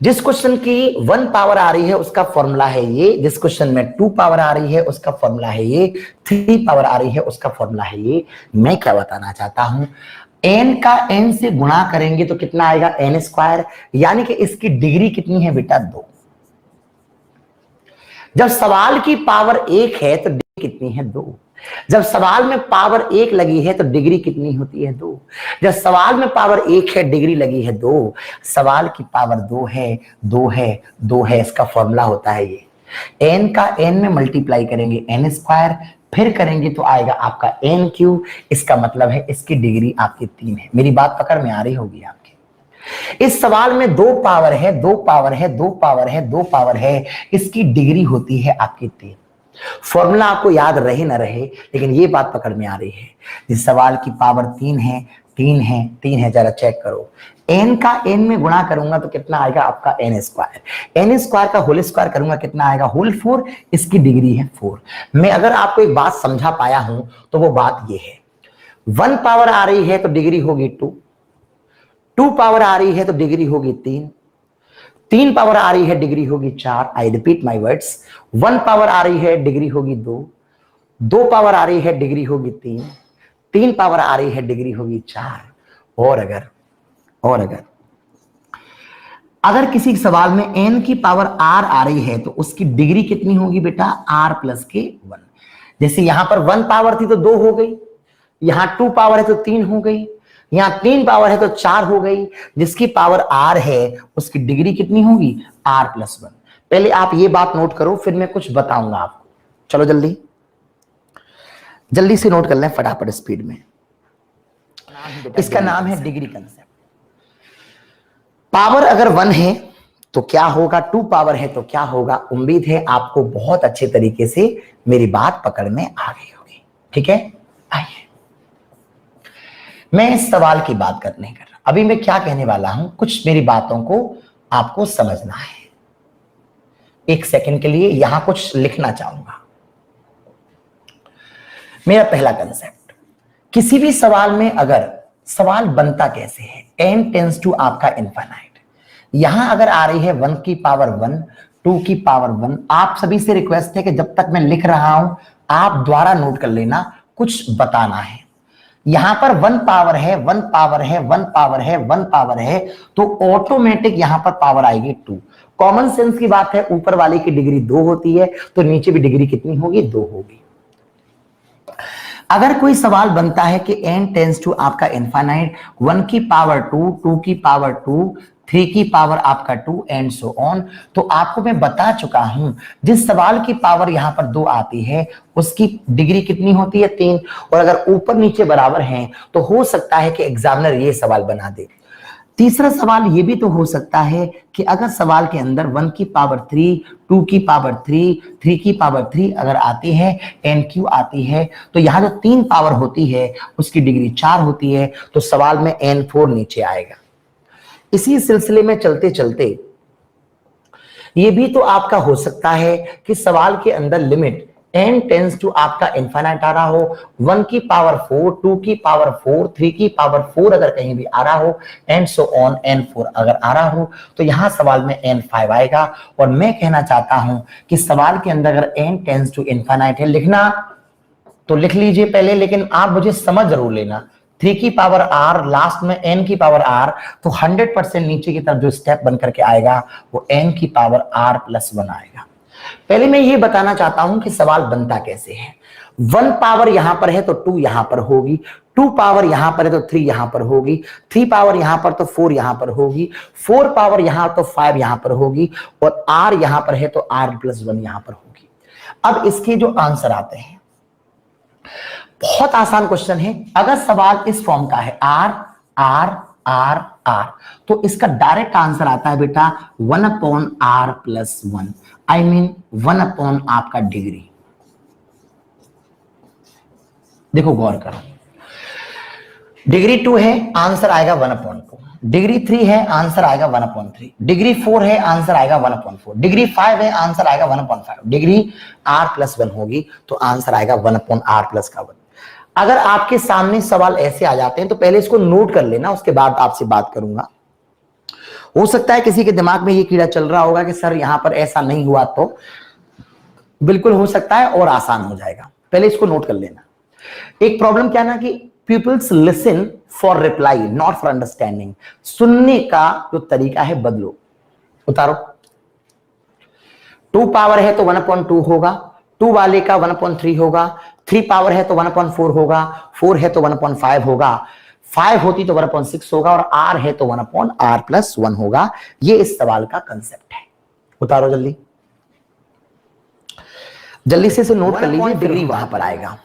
जिस क्वेश्चन की 1 पावर आ रही है उसका फॉर्मूला है ये, जिस क्वेश्चन में 2 पावर आ रही है उसका फॉर्मूला है ये, 3 पावर आ रही है उसका फॉर्मूला है ये। मैं क्या बताना चाहता हूं, n का n से गुणा करेंगे तो कितना आएगा, n स्क्वायर, यानी कि इसकी डिग्री कितनी है बेटा, 2। जब सवाल की पावर 1 है तो डिग्री कितनी है, 2। जब सवाल में पावर 1 लगी है तो डिग्री कितनी होती है, 2। जब सवाल में पावर 1 है, डिग्री लगी है 2, सवाल की पावर 2 है, 2 है, 2 है, इसका फॉर्मूला होता है ये, n का n में मल्टीप्लाई करेंगे n स्क्वायर, फिर करेंगे तो आएगा आपका n क्यू। इसका मतलब है इसकी डिग्री आपकी 3 है। मेरी बात पकड़ में आ रही होगी आपकी। इस सवाल में 2 पावर है, 2 पावर है, 2 पावर है, 2 पावर है, इसकी डिग्री होती है आपकी 3। फॉर्मूला आपको याद रहे ना रहे, लेकिन ये बात पकड़ में आ रही है। इस सवाल की पावर 3 है, 3 है, 3 है, जरा चेक करो। n का n में गुणा करूंगा तो कितना आएगा आपका n स्क्वायर, n स्क्वायर का होल स्क्वायर करूंगा कितना आएगा होल 4, इसकी डिग्री है 4। मैं अगर आपको एक बात समझा पाया हूं तो वो बात ये है, 1 पावर आ रही है तो डिग्री होगी 2, 2 पावर आ रही है तो डिग्री होगी 3, 3 पावर आ रही है डिग्री होगी 4। I repeat my words, 1 power आ रही है डिग्री होगी 2, 2 पावर आ रही है डिग्री होगी 3, 3 पावर आ रही है डिग्री होगी 4। और अगर किसी सवाल में n की पावर r आ रही है तो उसकी डिग्री कितनी होगी बेटा, r प्लस के 1। जैसे यहां पर 1 पावर थी तो 2 हो गई, यहां 2 पावर है तो 3 हो गई, यहां 3 पावर है तो 4 हो गई। जिसकी पावर r है उसकी डिग्री कितनी होगी, r प्लस 1। पहले आप ये बात नोट करो, फिर मैं कुछ बताऊंगा आपको। चलो जल्दी से नोट कर लें फटाफट स्पीड में। इसका नाम है डिग्री कंसेप्ट। पावर अगर 1 है तो क्या होगा, 2 पावर है तो क्या होगा। उम्मीद है आपको बहुत अच्छे तरीके से मेरी बात पकड़ में आ गई होगी। ठीक है, आइए मैं इस सवाल की बात नहीं कर रहा। अभी मैं क्या कहने वाला हूं, कुछ मेरी बातों को आपको समझना है। एक सेकंड के लिए यहां कुछ लिखना चाहूंगा। मेरा पहला कंसेप्ट, किसी भी सवाल में अगर सवाल बनता कैसे है, n टेंस टू आपका इनफाइनाइट। यहां अगर आ रही है 1 की पावर 1, 2 की पावर 1। आप सभी से रिक्वेस्ट है कि जब तक मैं लिख रहा हूं आप द्वारा नोट कर लेना, कुछ बताना है। यहां पर 1 पावर है, 1 पावर है, 1 पावर है, 1 पावर है, तो ऑटोमेटिक यहां पर पावर आएगी 2। कॉमन सेंस की बात है, ऊपर वाले की डिग्री 2 होती है तो नीचे भी डिग्री कितनी होगी, 2 होगी। अगर कोई सवाल बनता है कि n टेंस टू आपका इनफाइनाइट, 1 की पावर 2, 2 की पावर 2, 3 की पावर आपका 2 एंड सो ऑन, तो आपको मैं बता चुका हूं जिस सवाल की पावर यहां पर 2 आती है उसकी डिग्री कितनी होती है, 3। और अगर ऊपर नीचे बराबर हैं तो हो सकता है कि एग्जामिनर ये सवाल बना दे। तीसरा सवाल ये भी तो हो सकता है कि अगर सवाल के अंदर 1 की पावर 3, 2 की पावर 3, 3 की पावर 3 अगर आती है, NQ आती है, तो यहां जो 3 पावर होती है उसकी डिग्री 4 होती है, तो सवाल में N4 नीचे आएगा। इसी सिलसिले में चलते चलते ये भी तो आपका हो सकता है कि सवाल के अंदर लिमिट n टेंस टू आपका इनफाइनाइट आ रहा हो, 1 की पावर 4, 2 की पावर 4, 3 की पावर 4 अगर कहीं भी आ रहा हो, एंड सो ऑन N4 अगर आ रहा हो, तो यहां सवाल में N5 आएगा। और मैं कहना चाहता हूं कि सवाल के अंदर अगर n टेंस टू इनफाइनाइट है, लिखना तो लिख लीजिए पहले, लेकिन आप मुझे समझ जरूर लेना। 3 की पावर r, लास्ट में n की पावर r, तो 100% नीचे की तरफ जो स्टेप बन करके आएगा वो n की पावर r प्लस 1 आएगा। पहले मैं ये बताना चाहता हूं कि सवाल बनता कैसे है। 1 पावर यहां पर है तो 2 यहां पर होगी, 2 पावर यहां पर है तो 3 यहां पर होगी, 3 पावर यहां पर तो 4 यहां पर होगी, 4 पावर यहां तो 5 यहां पर होगी, और r यहां पर है तो r प्लस 1 यहां पर होगी। अब इसके जो आंसर आते हैं, बहुत आसान क्वेश्चन है। अगर सवाल इस फॉर्म का है r r r r, तो इसका डायरेक्ट आंसर आता है बेटा 1 upon r plus 1, I mean 1 upon आपका डिग्री। देखो गौर करो, डिग्री 2 है, आंसर आएगा 1 अपॉन 2। डिग्री 3 है, आंसर आएगा 1 अपॉन 3। डिग्री 4 है, आंसर आएगा 1 अपॉन 4। डिग्री 5 है, आंसर आएगा 1 अपॉन 5। डिग्री r प्लस 1 होगी तो आंसर आएगा 1 अपॉन r प्लस का 1। अगर आपके सामने सवाल ऐसे आ जाते हैं तो पहले इसको नोट कर लेना, उसके बाद आपसे बात करूंगा। हो सकता है किसी के दिमाग में ये कीड़ा चल रहा होगा कि सर यहां पर ऐसा नहीं हुआ, तो बिल्कुल हो सकता है और आसान हो जाएगा। पहले इसको नोट कर लेना। एक प्रॉब्लम क्या ना कि peoples listen for reply not for understanding. सुनने का जो तरीका है बदलो। उतारो, 2 पावर है तो 1/2 होगा, 2 वाले का 1/3 होगा, 3 पावर है तो 1/4 होगा, 4 है तो 1/5 होगा, 5 होती तो 1/6 होगा, और r है तो 1/r प्लस 1 होगा। ये इस सवाल का कंसेप्ट है। उतारो जल्दी से नोट कर लीजिए, डिग्री वहां पर आएगा।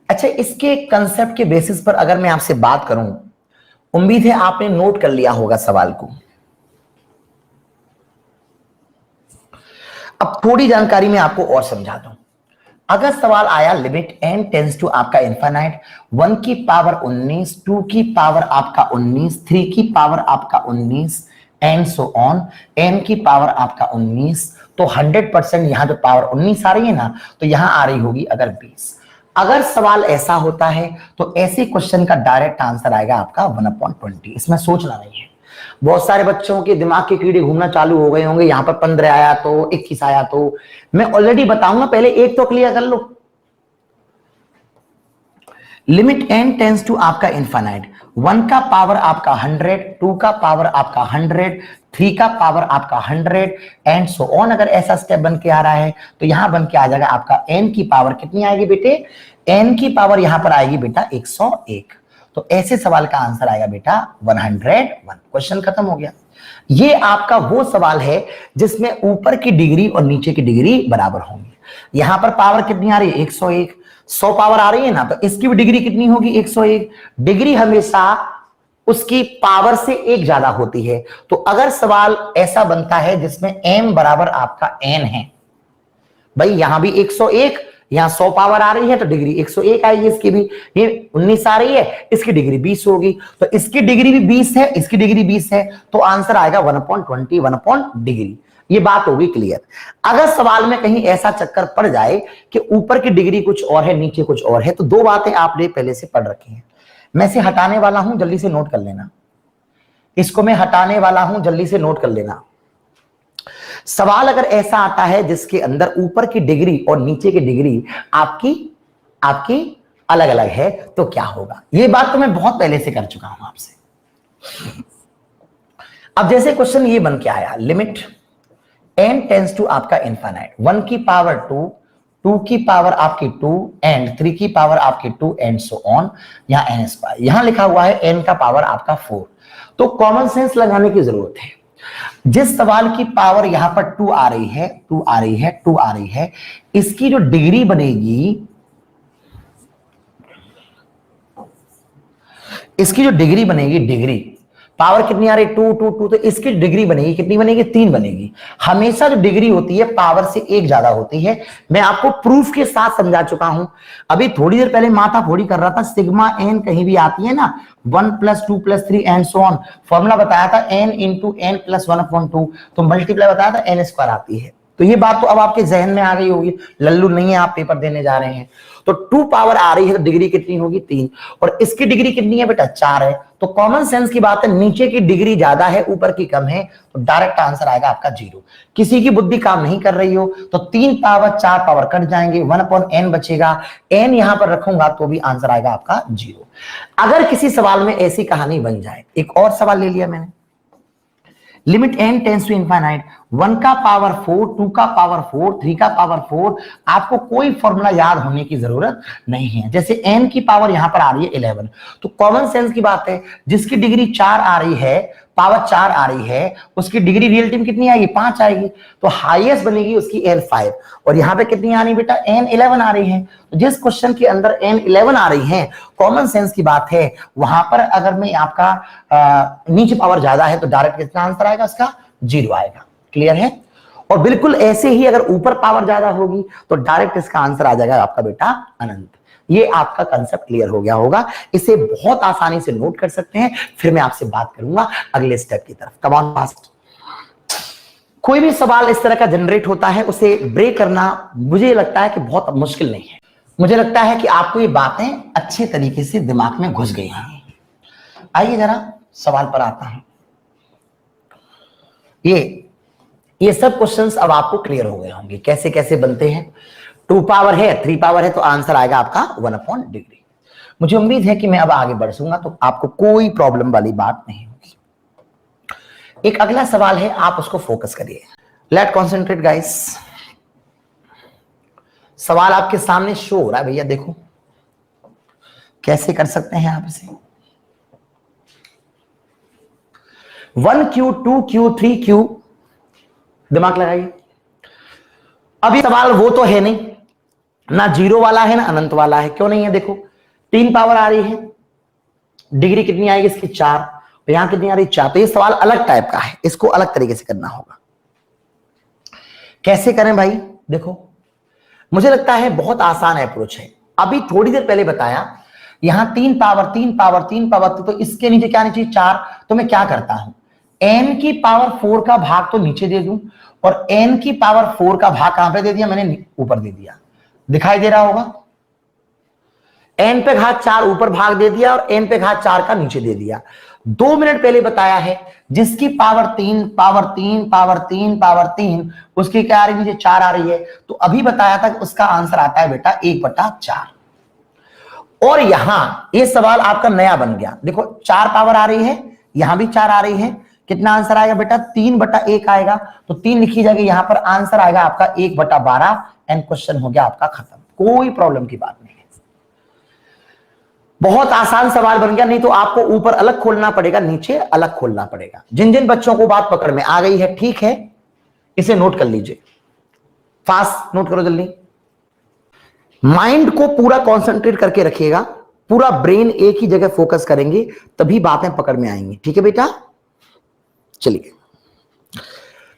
अच्छा, इसके कंसेप्ट के बेसिस पर अगर मैं आपसे बात करूं, उम्मीद है आपने नोट कर लिया होगा सवाल को। अब थोड़ी जानकारी मैं आपको और समझाता हूं। अगर सवाल आया लिमिट n टेंस टू आपका इनफाइनाइट, 1 की पावर 19, 2 की पावर आपका 19, 3 की पावर आपका 19 एंड सो ऑन, n की पावर आपका 19, तो 100% यहां जो पावर 19 आ रही है ना, तो यहां आ रही होगी अगर 20। अगर सवाल ऐसा होता है तो ऐसे क्वेश्चन का डायरेक्ट आंसर आएगा आपका 1/20। इसमें सोचना नहीं है। बहुत सारे बच्चों के दिमाग के कीड़े घूमना चालू हो गए होंगे, यहां पर 15 आया तो 21 आया तो। मैं ऑलरेडी बताऊंगा, पहले एक तो क्लियर कर लो। लिमिट n टेंस टू आपका इनफाइनाइट, 1 का पावर आपका 100, 2 का पावर आपका 100, 3 का पावर आपका 100 एंड सो ऑन। अगर ऐसा स्टेप बन के आ रहा है तो यहां बन के आ जाएगा आपका n की पावर कितनी आएगी बेटे, n की पावर यहां पर आएगी बेटा 101। तो ऐसे सवाल का आंसर आएगा बेटा 101। क्वेश्चन खत्म हो गया। ये आपका वो सवाल है जिसमें ऊपर की डिग्री और नीचे की डिग्री बराबर होंगी। यहां पर पावर कितनी आ रही है 101, 100 पावर आ रही है ना, तो इसकी भी डिग्री कितनी होगी 101। डिग्री हमेशा उसकी पावर से एक ज्यादा होती है। तो अगर सवाल ऐसा बनता है जिसमें m बराबर आपका n है, भाई यहां भी 101, यहां 100 पावर आ रही है तो डिग्री 101 आएगी इसकी भी। ये 19 आ रही है, इसकी डिग्री 20 होगी, तो इसकी डिग्री भी 20 है, इसकी डिग्री 20 है, तो आंसर आएगा 1/20, 1/डिग्री। ये बात होगी क्लियर। अगर सवाल में कहीं ऐसा चक्कर पड़ जाए कि ऊपर की डिग्री कुछ और है नीचे कुछ और है, तो दो बातें आपने पहले से पढ़ रखी हैं। मैं इसे हटाने वाला हूं, जल्दी से नोट कर लेना। इसको मैं हटाने वाला हूं, जल्दी से नोट कर लेना। सवाल अगर ऐसा आता है जिसके अंदर ऊपर की डिग्री और नीचे की डिग्री आपकी आपकी अलग अलग है, तो क्या होगा। ये बात तो मैं बहुत पहले से कर चुका हूं आपसे। अब जैसे क्वेश्चन ये बन के आया, लिमिट n टेंस टू आपका इनफाइनाइट, 1 की पावर 2, 2 की पावर आपकी 2 एंड 3 की पावर आपकी 2 एंड सो ऑन। यहां n स्क्वायर, यहां लिखा हुआ है n का पावर आपका 4। तो कॉमन सेंस लगाने की जरूरत है। जिस सवाल की पावर यहां पर 2 आ रही है, 2 आ रही है, 2 आ रही है, इसकी जो डिग्री बनेगी, इसकी जो डिग्री बनेगी, डिग्री पावर कितनी आ रही है 2 2 2, तो इसकी डिग्री बनेगी कितनी बनेगी 3 बनेगी। हमेशा जो डिग्री होती है पावर से एक ज्यादा होती है। मैं आपको प्रूफ के साथ समझा चुका हूं। अभी थोड़ी देर पहले माथा फोड़ी कर रहा था, सिग्मा एन कहीं भी आती है ना 1 + 2 + 3 एंड सो ऑन, फॉर्मूला बताया था n × n + 1/2, तो मल्टीप्लाई बताया था n स्क्वायर आती है। तो ये बात तो अब आपके जहन में आ गई होगी, लल्लू नहीं है आप, पेपर देने जा रहे हैं। तो 2 पावर आ रही है तो डिग्री कितनी होगी 3, और इसकी डिग्री कितनी है बेटा 4 है। तो कॉमन सेंस की बात है, नीचे की डिग्री ज्यादा है ऊपर की कम है, तो डायरेक्ट आंसर आएगा आपका 0। किसी की बुद्धि काम नहीं कर रही हो तो 3 पावर 4 पावर कट जाएंगे, 1/n बचेगा, n यहां पर रखूंगा तो भी आंसर आएगा आपका 0। अगर किसी सवाल में ऐसी कहानी बन जाए, एक और सवाल ले लिया मैंने, limit n tends to infinite, 1 का पावर 4, 2 का पावर 4, 3 का पावर 4। आपको कोई फॉर्मूला याद होने की जरूरत नहीं है। जैसे n की पावर यहां पर आ रही है 11, तो कॉमन सेंस की बात है, जिसकी डिग्री 4 आ रही है, पावर 4 आ रही है, उसकी डिग्री रिलेटिव कितनी आएगी 5 आएगी, तो हाईएस्ट बनेगी उसकी n5। और यहां पे कितनी आ रही बेटा n11 आ रही है। तो जिस क्वेश्चन के अंदर n11 आ रही है, कॉमन सेंस की बात है, वहां पर अगर मैं आपका नीचे पावर ज्यादा है तो डायरेक्ट कितना आंसर आएगा उसका 0 आएगा। क्लियर है। और बिल्कुल ऐसे ही अगर ऊपर पावर ज्यादा होगी तो डायरेक्ट इसका आंसर आ जाएगा आपका बेटा अनंत। ये आपका कंसेप्ट क्लियर हो गया होगा। इसे बहुत आसानी से नोट कर सकते हैं। फिर मैं आपसे बात करूंगा अगले स्टेप की तरफ। Come on fast. कोई भी सवाल इस तरह का जनरेट होता है, उसे ब्रेक करना मुझे लगता है कि बहुत मुश्किल नहीं है। मुझे लगता है कि आपको ये बातें अच्छे तरीके से दिमाग में घुस गई हैं। आइए जरा सवाल पर आता हूं। ये सब क्वेश्चंस अब आपको क्लियर हो गए होंगे कैसे कैसे बनते हैं। 2 पावर है, 3 पावर है, तो आंसर आएगा आपका 1/डिग्री। मुझे उम्मीद है कि मैं अब आगे बढ़ूंगा तो आपको कोई प्रॉब्लम वाली बात नहीं होगी। एक अगला सवाल है, आप उसको फोकस करिए। Let concentrate guys. सवाल आपके सामने शो हो रहा है भैया, देखो कैसे कर सकते हैं आप इसे। 1Q 2Q 3Q, दिमाग लगाइए। अब ये सवाल वो तो है नहीं, ना 0 वाला है ना अनंत वाला है। क्यों नहीं है, देखो 3 पावर आ रही है, डिग्री कितनी आएगी इसकी 4, और यहां कितनी आ रही 4। तो ये सवाल अलग टाइप का है, इसको अलग तरीके से करना होगा। कैसे करें भाई? देखो, मुझे लगता है बहुत आसान अप्रोच है। अभी थोड़ी देर पहले बताया, यहां 3 पावर 3 पावर 3 पावर, तो इसके नीचे क्या नीचे 4, तो मैं क्या करता हूं, n की पावर 4 का भाग तो नीचे दे दूं, और n की पावर 4 का भाग कहां पे दे दिया मैंने? ऊपर दे दिया। दिखाई दे रहा होगा, n पे घात 4 ऊपर भाग दे दिया और n पे घात 4 का नीचे दे दिया। 2 मिनट पहले बताया है, जिसकी पावर 3 पावर 3 पावर 3 पावर 3, उसकी क्या आ रही है? नीचे 4 आ रही है। तो अभी बताया था कि उसका आंसर आता है बेटा 1/4। और यहां ये सवाल आपका नया बन गया। देखो 4 पावर आ रही है, यहां भी 4 आ रही है, कितना आंसर आएगा बेटा? 3/1 आएगा। तो 3 लिखी जाएगी, यहां पर आंसर आएगा आपका 1/12 एंड क्वेश्चन हो गया आपका खत्म। कोई प्रॉब्लम की बात नहीं है, बहुत आसान सवाल बन गया। नहीं तो आपको ऊपर अलग खोलना पड़ेगा, नीचे अलग खोलना पड़ेगा। जिन जिन बच्चों को बात पकड़ में आ गई है, ठीक है, इसे नोट कर लीजिए, फास्ट नोट करो जल्दी। माइंड को पूरा कंसंट्रेट करके रखिएगा, पूरा ब्रेन एक ही जगह फोकस करेंगे, तभी बातें पकड़ में आएंगी। ठीक है बेटा, चलिए।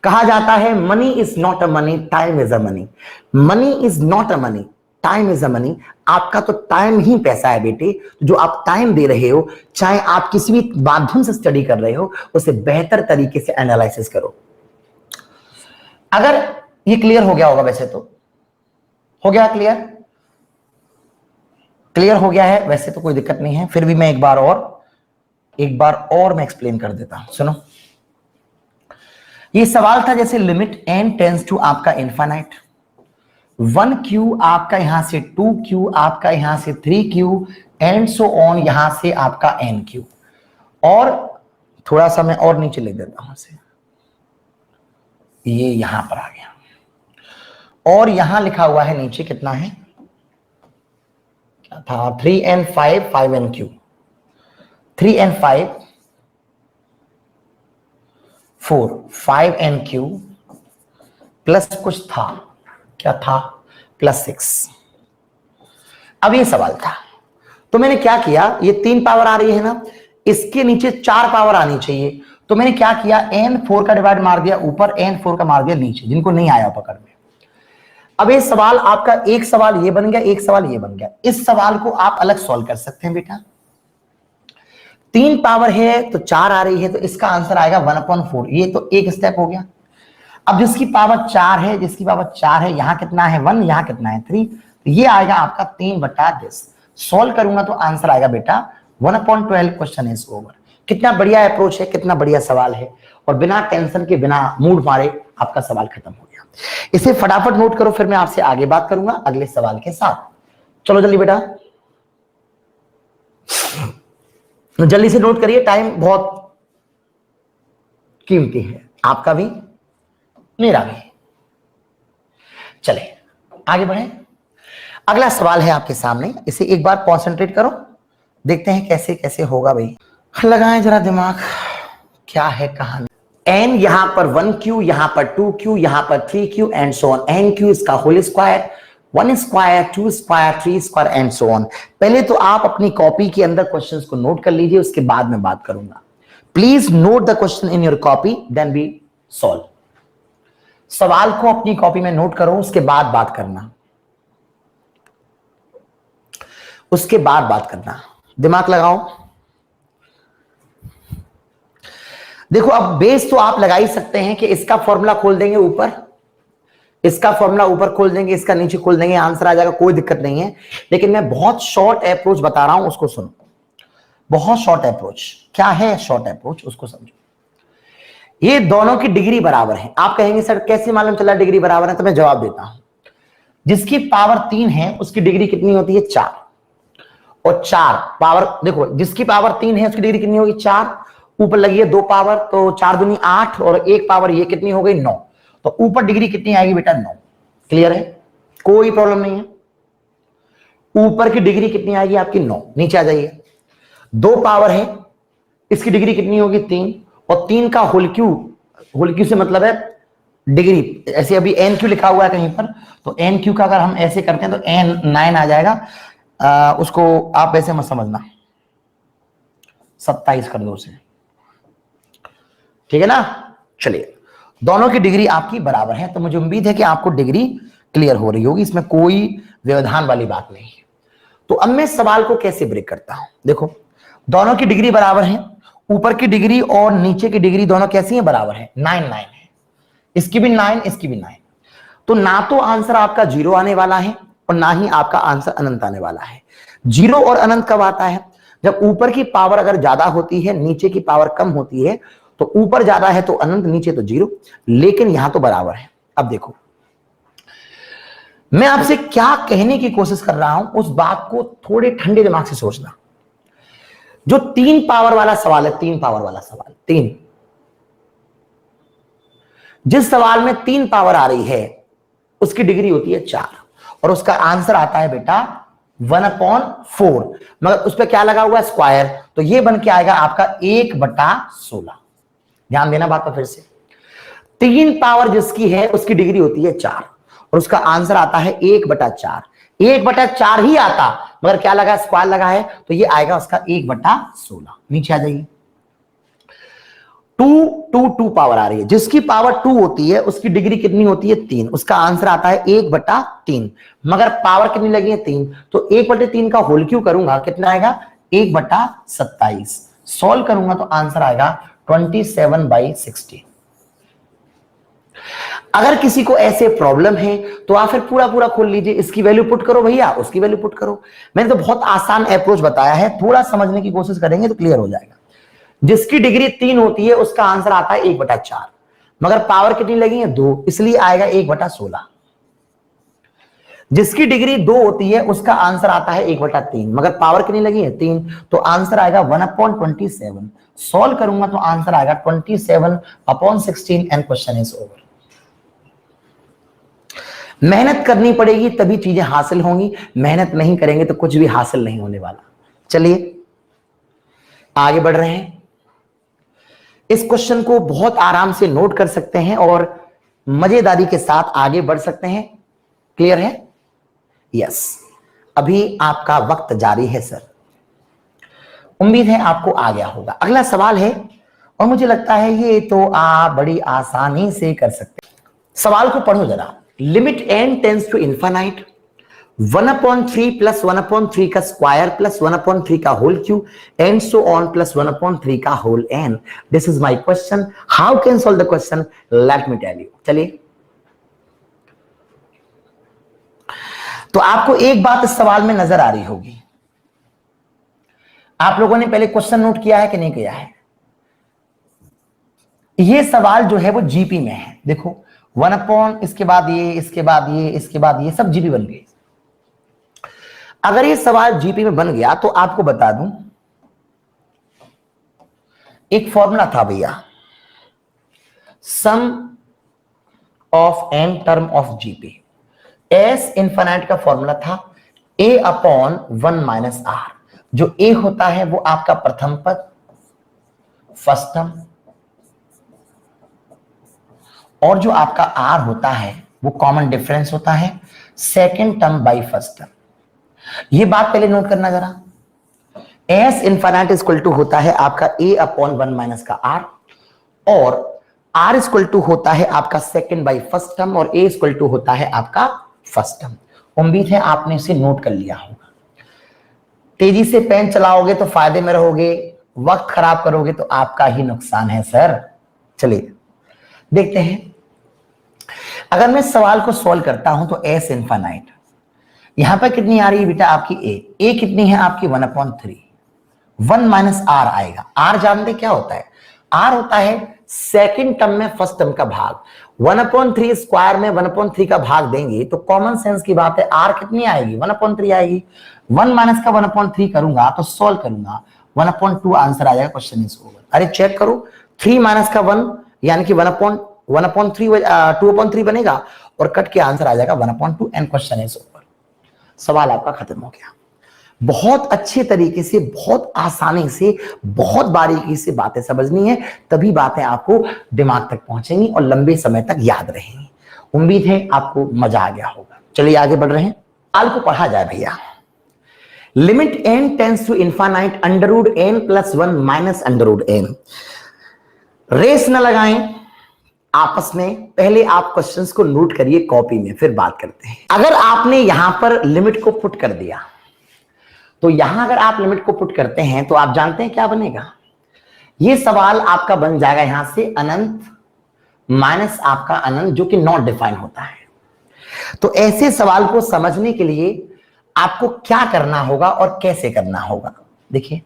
कहा जाता है money is not a money, time is a money. Money is not a money, time is a money. आपका तो टाइम ही पैसा है बेटे। जो आप टाइम दे रहे हो, चाहे आप किसी भी माध्यम से स्टडी कर रहे हो, उसे बेहतर तरीके से एनालिसिस करो। अगर ये क्लियर हो गया होगा, वैसे तो हो गया क्लियर, क्लियर हो गया है, वैसे तो कोई दिक्कत नहीं है। फिर भी मैं एक बार और मैं एक्सप्लेन कर देता हूं, सुनो। ये सवाल था जैसे लिमिट n टेंस टू आपका इनफाइनाइट, 1q आपका यहां से 2q आपका यहां से 3q एंड सो ऑन, यहां से आपका nq। और थोड़ा सा मैं और नीचे ले देता हूं इसे, ये यहां पर आ गया। और यहां लिखा हुआ है नीचे कितना है, क्या था? 3n5 5nq, 3n5 4 5nq plus कुछ था, क्या था? +6। अब ये सवाल था, तो मैंने क्या किया, ये 3 पावर आ रही है ना, इसके नीचे 4 पावर आनी चाहिए। तो मैंने क्या किया, n4 का डिवाइड मार दिया ऊपर, n4 का मार दिया नीचे, जिनको नहीं आया पकड़ में। अब ये सवाल आपका, एक सवाल ये बन गया, एक सवाल ये बन गया। इस सवाल को आप अलग सॉल्व कर सकते हैं बेटा। 3 पावर है तो 4 आ रही है, तो इसका आंसर आएगा 1/4। ये तो एक स्टेप हो गया। अब जिसकी पावर 4 है, जिसकी पावर 4 है, यहां कितना है 1, यहां कितना है 3, तो ये आएगा आपका 3/10। सॉल्व करूंगा तो आंसर आएगा बेटा 1/12। Question is over. कितना बढ़िया अप्रोच है, कितना बढ़िया सवाल है, और बिना टेंशन के, बिना मूड मारे आपका सवाल खत्म हो गया। इसे फटाफट नोट करो, फिर मैं आपसे आगे बात करूंगा अगले सवाल के साथ। चलो जल्दी बेटा, जल्दी से नोट करिए, टाइम बहुत कीमती है, आपका भी मेरा भी। चले आगे बढ़े। अगला सवाल है आपके सामने, इसे एक बार कॉन्सेंट्रेट करो, देखते हैं कैसे कैसे होगा भाई। लगाएं जरा दिमाग, क्या है कहानी। n यहां पर 1q, यहां पर 2q, यहां पर 3q and so on. nq इसका whole square, 1 square 2 square 3 square and so on. पहले तो आप अपनी कॉपी के अंदर क्वेश्चंस को नोट कर लीजिए, उसके बाद में बात करूंगा। Please note the question in your copy, then we solve. सवाल को अपनी कॉपी में नोट करो, उसके बाद बात करना, उसके बाद बात करना, दिमाग लगाओ। देखो अब बेस तो आप लगा ही सकते हैं कि इसका फॉर्मूला खोल देंगे ऊपर, इसका फॉर्मूला ऊपर खोल देंगे, इसका नीचे खोल देंगे, आंसर आ जाएगा, कोई दिक्कत नहीं है। लेकिन मैं बहुत शॉर्ट अप्रोच बता रहा हूं, उसको सुनो। बहुत शॉर्ट अप्रोच, क्या है शॉर्ट अप्रोच, उसको समझो। ये दोनों की डिग्री बराबर है। आप कहेंगे सर कैसे मालूम चला डिग्री बराबर है? तो मैं जवाब देता हूं। जिसकी पावर 3 है उसकी डिग्री कितनी होती है? 4। और 4 पावर, देखो जिसकी पावर 3 है उसकी डिग्री कितनी होगी? 4। ऊपर लगी है 2 पावर, तो 4 दूनी 8, और 1 पावर, ये कितनी हो गई? 9। तो ऊपर डिग्री कितनी आएगी बेटा? 9। क्लियर है, कोई प्रॉब्लम नहीं है। ऊपर की डिग्री कितनी आएगी आपकी? 9। नीचे आ जाइए, 2 पावर है, इसकी डिग्री कितनी होगी? 3। और 3 का होल क्यू, होल क्यू से मतलब है डिग्री। ऐसे अभी एन क्यू लिखा हुआ है कहीं पर, तो एन क्यू का अगर हम ऐसे करते हैं तो एन 9 आ जाएगा। उसको आप ऐसे मत समझना, 27 कर दो उसे, ठीक है ना। चलिए, दोनों की डिग्री आपकी बराबर है, तो मुझे उम्मीद है कि आपको डिग्री क्लियर हो रही होगी, इसमें कोई व्यवधान वाली बात नहीं है। तो अब मैं सवाल को कैसे ब्रेक करता हूं, देखो दोनों की डिग्री बराबर है, ऊपर की डिग्री और नीचे की डिग्री दोनों कैसी है, बराबर है, 9 9 है, इसकी भी 9 इसकी भी 9, तो ना तो आंसर आपका 0 आने वाला है और ना ही आपका आंसर अनंत आने वाला है। 0 और अनंत कब आता है, जब ऊपर की पावर अगर ज्यादा होती है, नीचे की पावर कम होती है, तो ऊपर ज्यादा है तो अनंत, नीचे तो 0, लेकिन यहां तो बराबर है। अब देखो मैं आपसे क्या कहने की कोशिश कर रहा हूं, उस बात को थोड़े ठंडे दिमाग से सोचना। जो 3 पावर वाला सवाल है, 3 पावर वाला सवाल, 3, जिस सवाल में 3 पावर आ रही है उसकी डिग्री होती है 4 और उसका आंसर आता है बेटा 1/4, मगर उस पर क्या लगा हुआ है, स्क्वायर, तो ये बन के आएगा आपका 1/16। ध्यान देना बात पर फिर से, 3 पावर जिसकी है उसकी डिग्री होती है 4 और उसका आंसर आता है 1/4। 1/4 ही आता, मगर क्या लगा, स्क्वायर लगा है, तो ये आएगा उसका 1/16। नीचे आ जाइए, 2 पावर आ रही है, जिसकी पावर 2 होती है उसकी डिग्री कितनी होती है, 3, उसका आंसर आता है 1/3, मगर पावर कितनी लगी है, 3, तो 1/3 का होल क्यों करूंगा, कितना आएगा, 1/27, सॉल्व करूंगा तो आंसर आएगा 27/16। अगर किसी को ऐसे प्रॉब्लम है तो आप फिर पूरा पूरा खोल लीजिए, इसकी वैल्यू पुट करो भैया, उसकी वैल्यू पुट करो। मैंने तो बहुत आसान अप्रोच बताया है, थोड़ा समझने की कोशिश करेंगे तो क्लियर हो जाएगा। जिसकी डिग्री 3 होती है उसका आंसर आता है 1/4, मगर पावर कितनी लगी है, 2, इसलिए आएगा 1/16। जिसकी डिग्री 2 होती है उसका आंसर आता है 1/3, मगर पावर कितनी लगी है, 3, तो आंसर आएगा 1/27। सॉल्व करूंगा तो आंसर आएगा 27/16 एंड क्वेश्चन इज ओवर। मेहनत करनी पड़ेगी तभी चीजें हासिल होंगी, मेहनत नहीं करेंगे तो कुछ भी हासिल नहीं होने वाला। चलिए आगे बढ़ रहे हैं, इस क्वेश्चन को बहुत आराम से नोट कर सकते हैं और मजेदारी के साथ आगे बढ़ सकते हैं। क्लियर है, यस, अभी आपका वक्त जारी है सर, उम्मीद है आपको आ गया होगा। अगला सवाल है और मुझे लगता है ये तो आप बड़ी आसानी से कर सकते हैं। सवाल को पढ़ो जरा, limit n tends to infinite 1/3 plus 1/3 का स्क्वायर प्लस 1/3 का whole cube and so on plus 1/3 का whole n। This is my question, how can solve the question, let me tell you. चलिए, तो आपको एक बात इस सवाल में नजर आ रही होगी, आप लोगों ने पहले क्वेश्चन नोट किया है कि नहीं किया है। ये सवाल जो है वो जीपी में है, देखो 1/, इसके बाद ये, इसके बाद ये, इसके बाद ये, सब जीपी बन गए। अगर ये सवाल जीपी में बन गया तो आपको बता दूं, एक फॉर्मूला था भैया, sum of n term of GP, S infinite का फॉर्मूला था a/1 - r। जो a होता है वो आपका प्रथम पद, फर्स्ट टर्म, और जो आपका r होता है वो कॉमन डिफरेंस होता है, second term by first term. ये बात पहले नोट करना जरा, एस इनफाइनाइट इक्वल टू होता है आपका a/1 - का r, और r इक्वल टू होता है आपका सेकेंड बाई फर्स्ट टर्म, और a इक्वल टू होता है आपका फर्स्ट टर्म। उम्मीद है आपने इसे नोट कर लिया होगा। तेजी से पेन चलाओगे तो फायदे में रहोगे, वक्त खराब करोगे तो आपका ही नुकसान है सर। चलिए देखते हैं, अगर मैं सवाल को सॉल्व करता हूं तो एस इनफाइनाइट, यहां पर कितनी आ रही है बेटा आपकी a कितनी है आपकी 1/3, 1 - r आएगा। r जानते क्या होता है, r होता है सेकंड टर्म में फर्स्ट टर्म का भाग। 1/3 स्क्वायर में 1/3 का भाग देंगे तो कॉमन सेंस की बात है r कितनी आएगी, 1/3 आएगी। 1 - का 1/3 करूंगा तो सॉल्व करूंगा 1/2 आंसर आ जाएगा, क्वेश्चन इज ओवर। अरे चेक करो, 3 - का 1 यानी कि 1/3 2/3 बनेगा और कट के आंसर आ जाएगा 1/2 एंड क्वेश्चन इज ओवर। सवाल आपका खत्म हो गया। बहुत अच्छे तरीके से, बहुत आसानी से, बहुत बारीकी से बातें समझनी है, तभी बातें आपको दिमाग तक पहुंचेंगी और लंबे समय तक याद रहेंगी। उम्मीद है आपको मजा आ गया होगा। चलिए आगे बढ़ रहे हैं, आल को पढ़ा जाए भैया। Limit n tends to infinite √n + 1 - √n। Race न लगाएं, आपस में पहले आप क्वेश्चंस को नोट करिए कॉपी में, फिर बात करते हैं। अगर आपने यहां पर लिमिट को पुट कर दिया तो यहां अगर आप लिमिट को पुट करते हैं तो आप जानते हैं क्या बनेगा। ये सवाल आपका बन जाएगा यहां से अनंत माइनस आपका अनंत, जो कि नॉट डिफाइन होता है। तो ऐसे सवाल को समझने के लिए आपको क्या करना होगा और कैसे करना होगा। देखिए,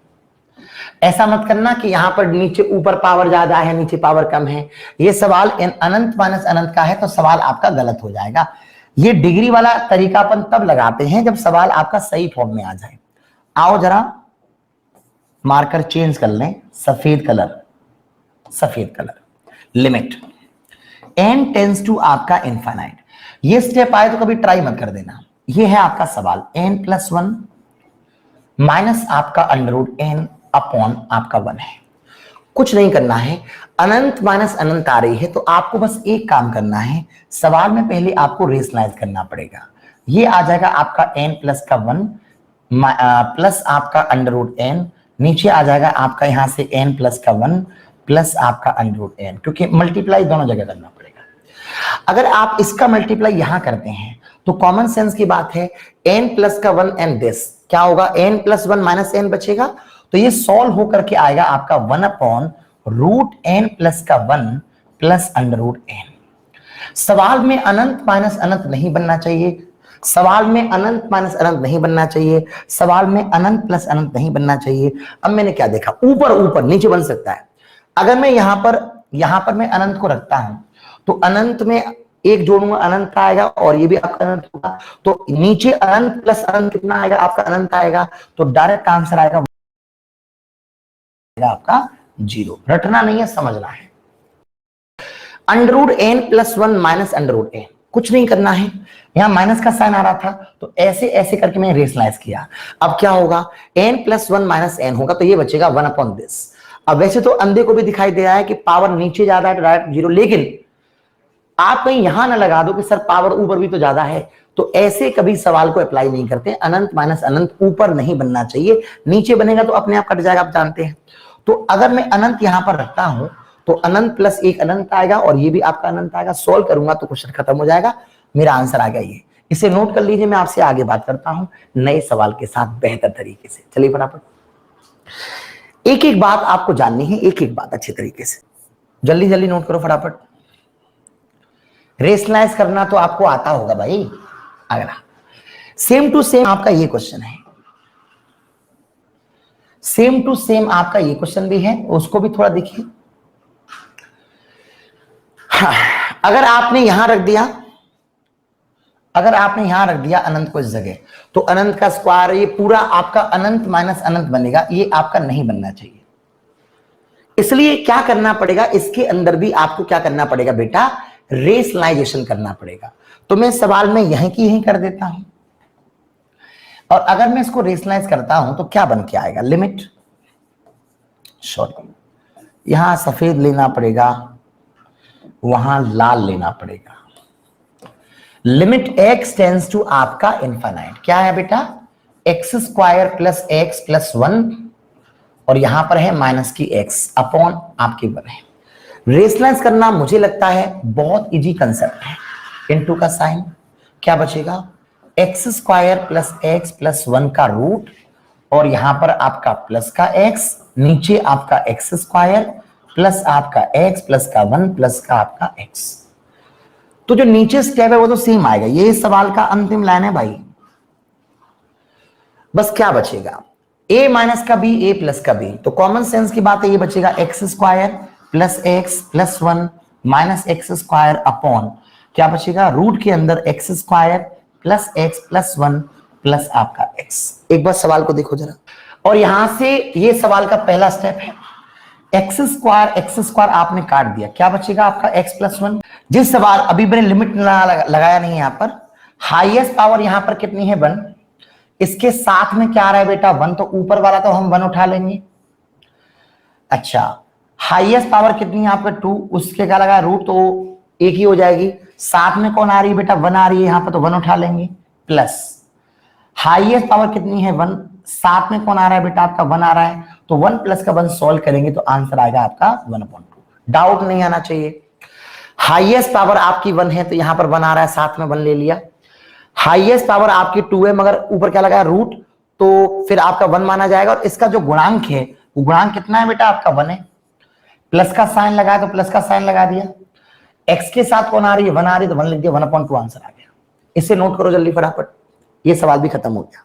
ऐसा मत करना कि यहां पर नीचे ऊपर पावर ज्यादा है नीचे पावर कम है। ये सवाल अनंत माइनस अनंत का है तो सवाल आपका गलत हो जाएगा। ये डिग्री वाला तरीका अपन तब लगाते हैं जब सवाल आपका सही फॉर्म में आ जाए। आओ जरा मार्कर चेंज कर लें, सफेद कलर, सफेद colour. Limit n tends to आपका इनफाइनाइट, ये स्टेप आए तो कभी ट्राई मत कर देना। ये है आपका सवाल n+1 माइनस आपका अंडर रूट n अपॉन आपका 1 है। कुछ नहीं करना है, अनंत माइनस अनंत आ रही है तो आपको बस एक काम करना है, सवाल में पहले आपको रेशनलाइज करना पड़ेगा। ये आ जाएगा आपका n+1 प्लस आपका अंडर रूट n, नीचे आ जाएगा आपका यहां से n+1 प्लस आपका अंडर रूट n, क्योंकि मल्टीप्लाई दोनों जगह करना पड़ेगा। अगर आप इसका मल्टीप्लाई यहां करते हैं तो कॉमन सेंस की बात है, n+1 एंड दिस क्या होगा, n+1 माइनस n बचेगा, तो ये सॉल्व होकर के आएगा आपका 1 upon root n+1 plus under root n। सवाल में अनंत माइनस अनंत नहीं बनना चाहिए, सवाल में अनंत माइनस अनंत नहीं बनना चाहिए, सवाल में अनंत प्लस अनंत नहीं बनना चाहिए। अब मैंने क्या देखा, ऊपर ऊपर नीचे बन सकता है। अगर मैं यहां पर मैं अनंत को रखता हूं तो अनंत में एक जोड़ूंगा अनंत आएगा और ये भी आपका अनंत होगा, तो नीचे अनंत प्लस अनंत कितना आएगा, आपका अनंत आएगा, तो डायरेक्ट आंसर आएगा आपका 0। रटना नहीं है, समझना है। Under root n+1 minus under root n, कुछ नहीं करना है, यहां माइनस का साइन आ रहा था तो ऐसे ऐसे करके मैंने रेशनलाइज किया। अब क्या होगा, n+1 माइनस n होगा तो ये बचेगा 1 अपॉन दिस। अब वैसे तो अंधे को भी दिखाई दे रहा है कि पावर नीचे ज्यादा है तो डायरेक्ट 0, लेकिन आप कहीं यहां ना लगा दो कि सर पावर ऊपर भी तो ज्यादा है, तो ऐसे कभी सवाल को अप्लाई नहीं करते। अनंत माइनस अनंत ऊपर नहीं बनना चाहिए, नीचे बनेगा तो अपने आप कट जाएगा, आप जानते हैं। तो अगर मैं अनंत यहां पर रखता हूं तो अनंत प्लस एक अनंत आएगा और ये भी आपका अनंत आएगा, सोल्व करूंगा तो क्वेश्चन खत्म हो जाएगा, मेरा आंसर आ गया। ये इसे नोट कर लीजिए, मैं आपसे आगे बात करता हूं नए सवाल के साथ बेहतर तरीके से। चलिए फटाफट, एक एक बात आपको जाननी है, एक एक बात अच्छे तरीके से, जल्दी जल्दी नोट करो फटाफट। रेशनलाइज करना तो आपको आता होगा भाई। अगला सेम टू सेम आपका ये क्वेश्चन है, सेम टू सेम आपका ये क्वेश्चन भी है, उसको भी थोड़ा देखिए। हाँ, अगर आपने यहां रख दिया, अगर आपने यहां रख दिया अनंत को इस जगह, तो अनंत का स्क्वायर, ये पूरा आपका अनंत माइनस अनंत बनेगा, ये आपका नहीं बनना चाहिए। इसलिए क्या करना पड़ेगा, इसके अंदर भी आपको क्या करना पड़ेगा बेटा, रेशनलाइजेशन करना पड़ेगा। तो मैं सवाल में यहीं की यहीं कर देता हूं, और अगर मैं इसको रेशनलाइज करता हूं तो क्या बन के आएगा, लिमिट, सॉरी यहां सफेद लेना पड़ेगा, वहां लाल लेना पड़ेगा। लिमिट x टेंस टू आपका इनफाइनाइट, क्या है बेटा, x² प्लस x प्लस 1, और यहां पर है माइनस की x अपॉन आपकी 1 है। रेशनलाइज करना मुझे लगता है बहुत इजी कंसेप्ट है। इनटू का साइन क्या बचेगा, x² प्लस x प्लस 1 का रूट, और यहां पर आपका प्लस का x, नीचे आपका x² प्लस आपका x प्लस का 1 प्लस का आपका x। तो जो नीचे स्टेप है वो तो सेम आएगा। ये सवाल का अंतिम लाइन है भाई। बस क्या बचेगा, a माइनस का b, a प्लस का b, तो कॉमन सेंस की बात है, ये बचेगा x² plus x plus 1 minus x² upon क्या बचेगा, रूट के अंदर x² plus x plus 1 plus आपका x। एक बार सवाल को देखो जरा, और यहां से ये सवाल का पहला स्टेप है, x² आपने काट दिया, क्या बचेगा आपका x प्लस 1। जिस सवाल अभी मैंने लिमिट लगाया नहीं, यहां पर हाईएस्ट पावर यहां पर कितनी है 1, इसके साथ में क्या आ रहा है बेटा 1, तो ऊपर वाला तो हम 1 उठा लेंगे। अच्छा, हाईएस्ट पावर कितनी है आपका 2, उसके क्या लगा रूट, तो एक ही हो जाएगी। साथ में कौन आ रही है बेटा 1 आ रही है यहां पर, तो 1 उठा लेंगे, प्लस हाईएस्ट पावर कितनी है 1, साथ में कौन आ रहा है बेटा आपका 1 आ रहा है, तो 1 प्लस का 1 सॉल्व करेंगे तो आंसर आएगा आपका 1/2। डाउट नहीं आना चाहिए। हाईएस्ट पावर आपकी 1 है तो यहां पर 1 आ रहा है, साथ में 1 ले लिया। हाईएस्ट पावर आपकी 2 है मगर ऊपर क्या लगा रूट, तो फिर आपका 1 माना जाएगा। और इसका जो गुणांक है वो गुणांक कितना है बेटा, आपका 1 है। प्लस का साइन लगाया तो प्लस का साइन लगा दिया। एक्स के साथ कौन आ रही है, 1 आ रही है तो 1 लिख दिया, 1/2 आंसर आ गया। इसे नोट करो जल्दी फटाफट, ये सवाल भी खत्म हो गया।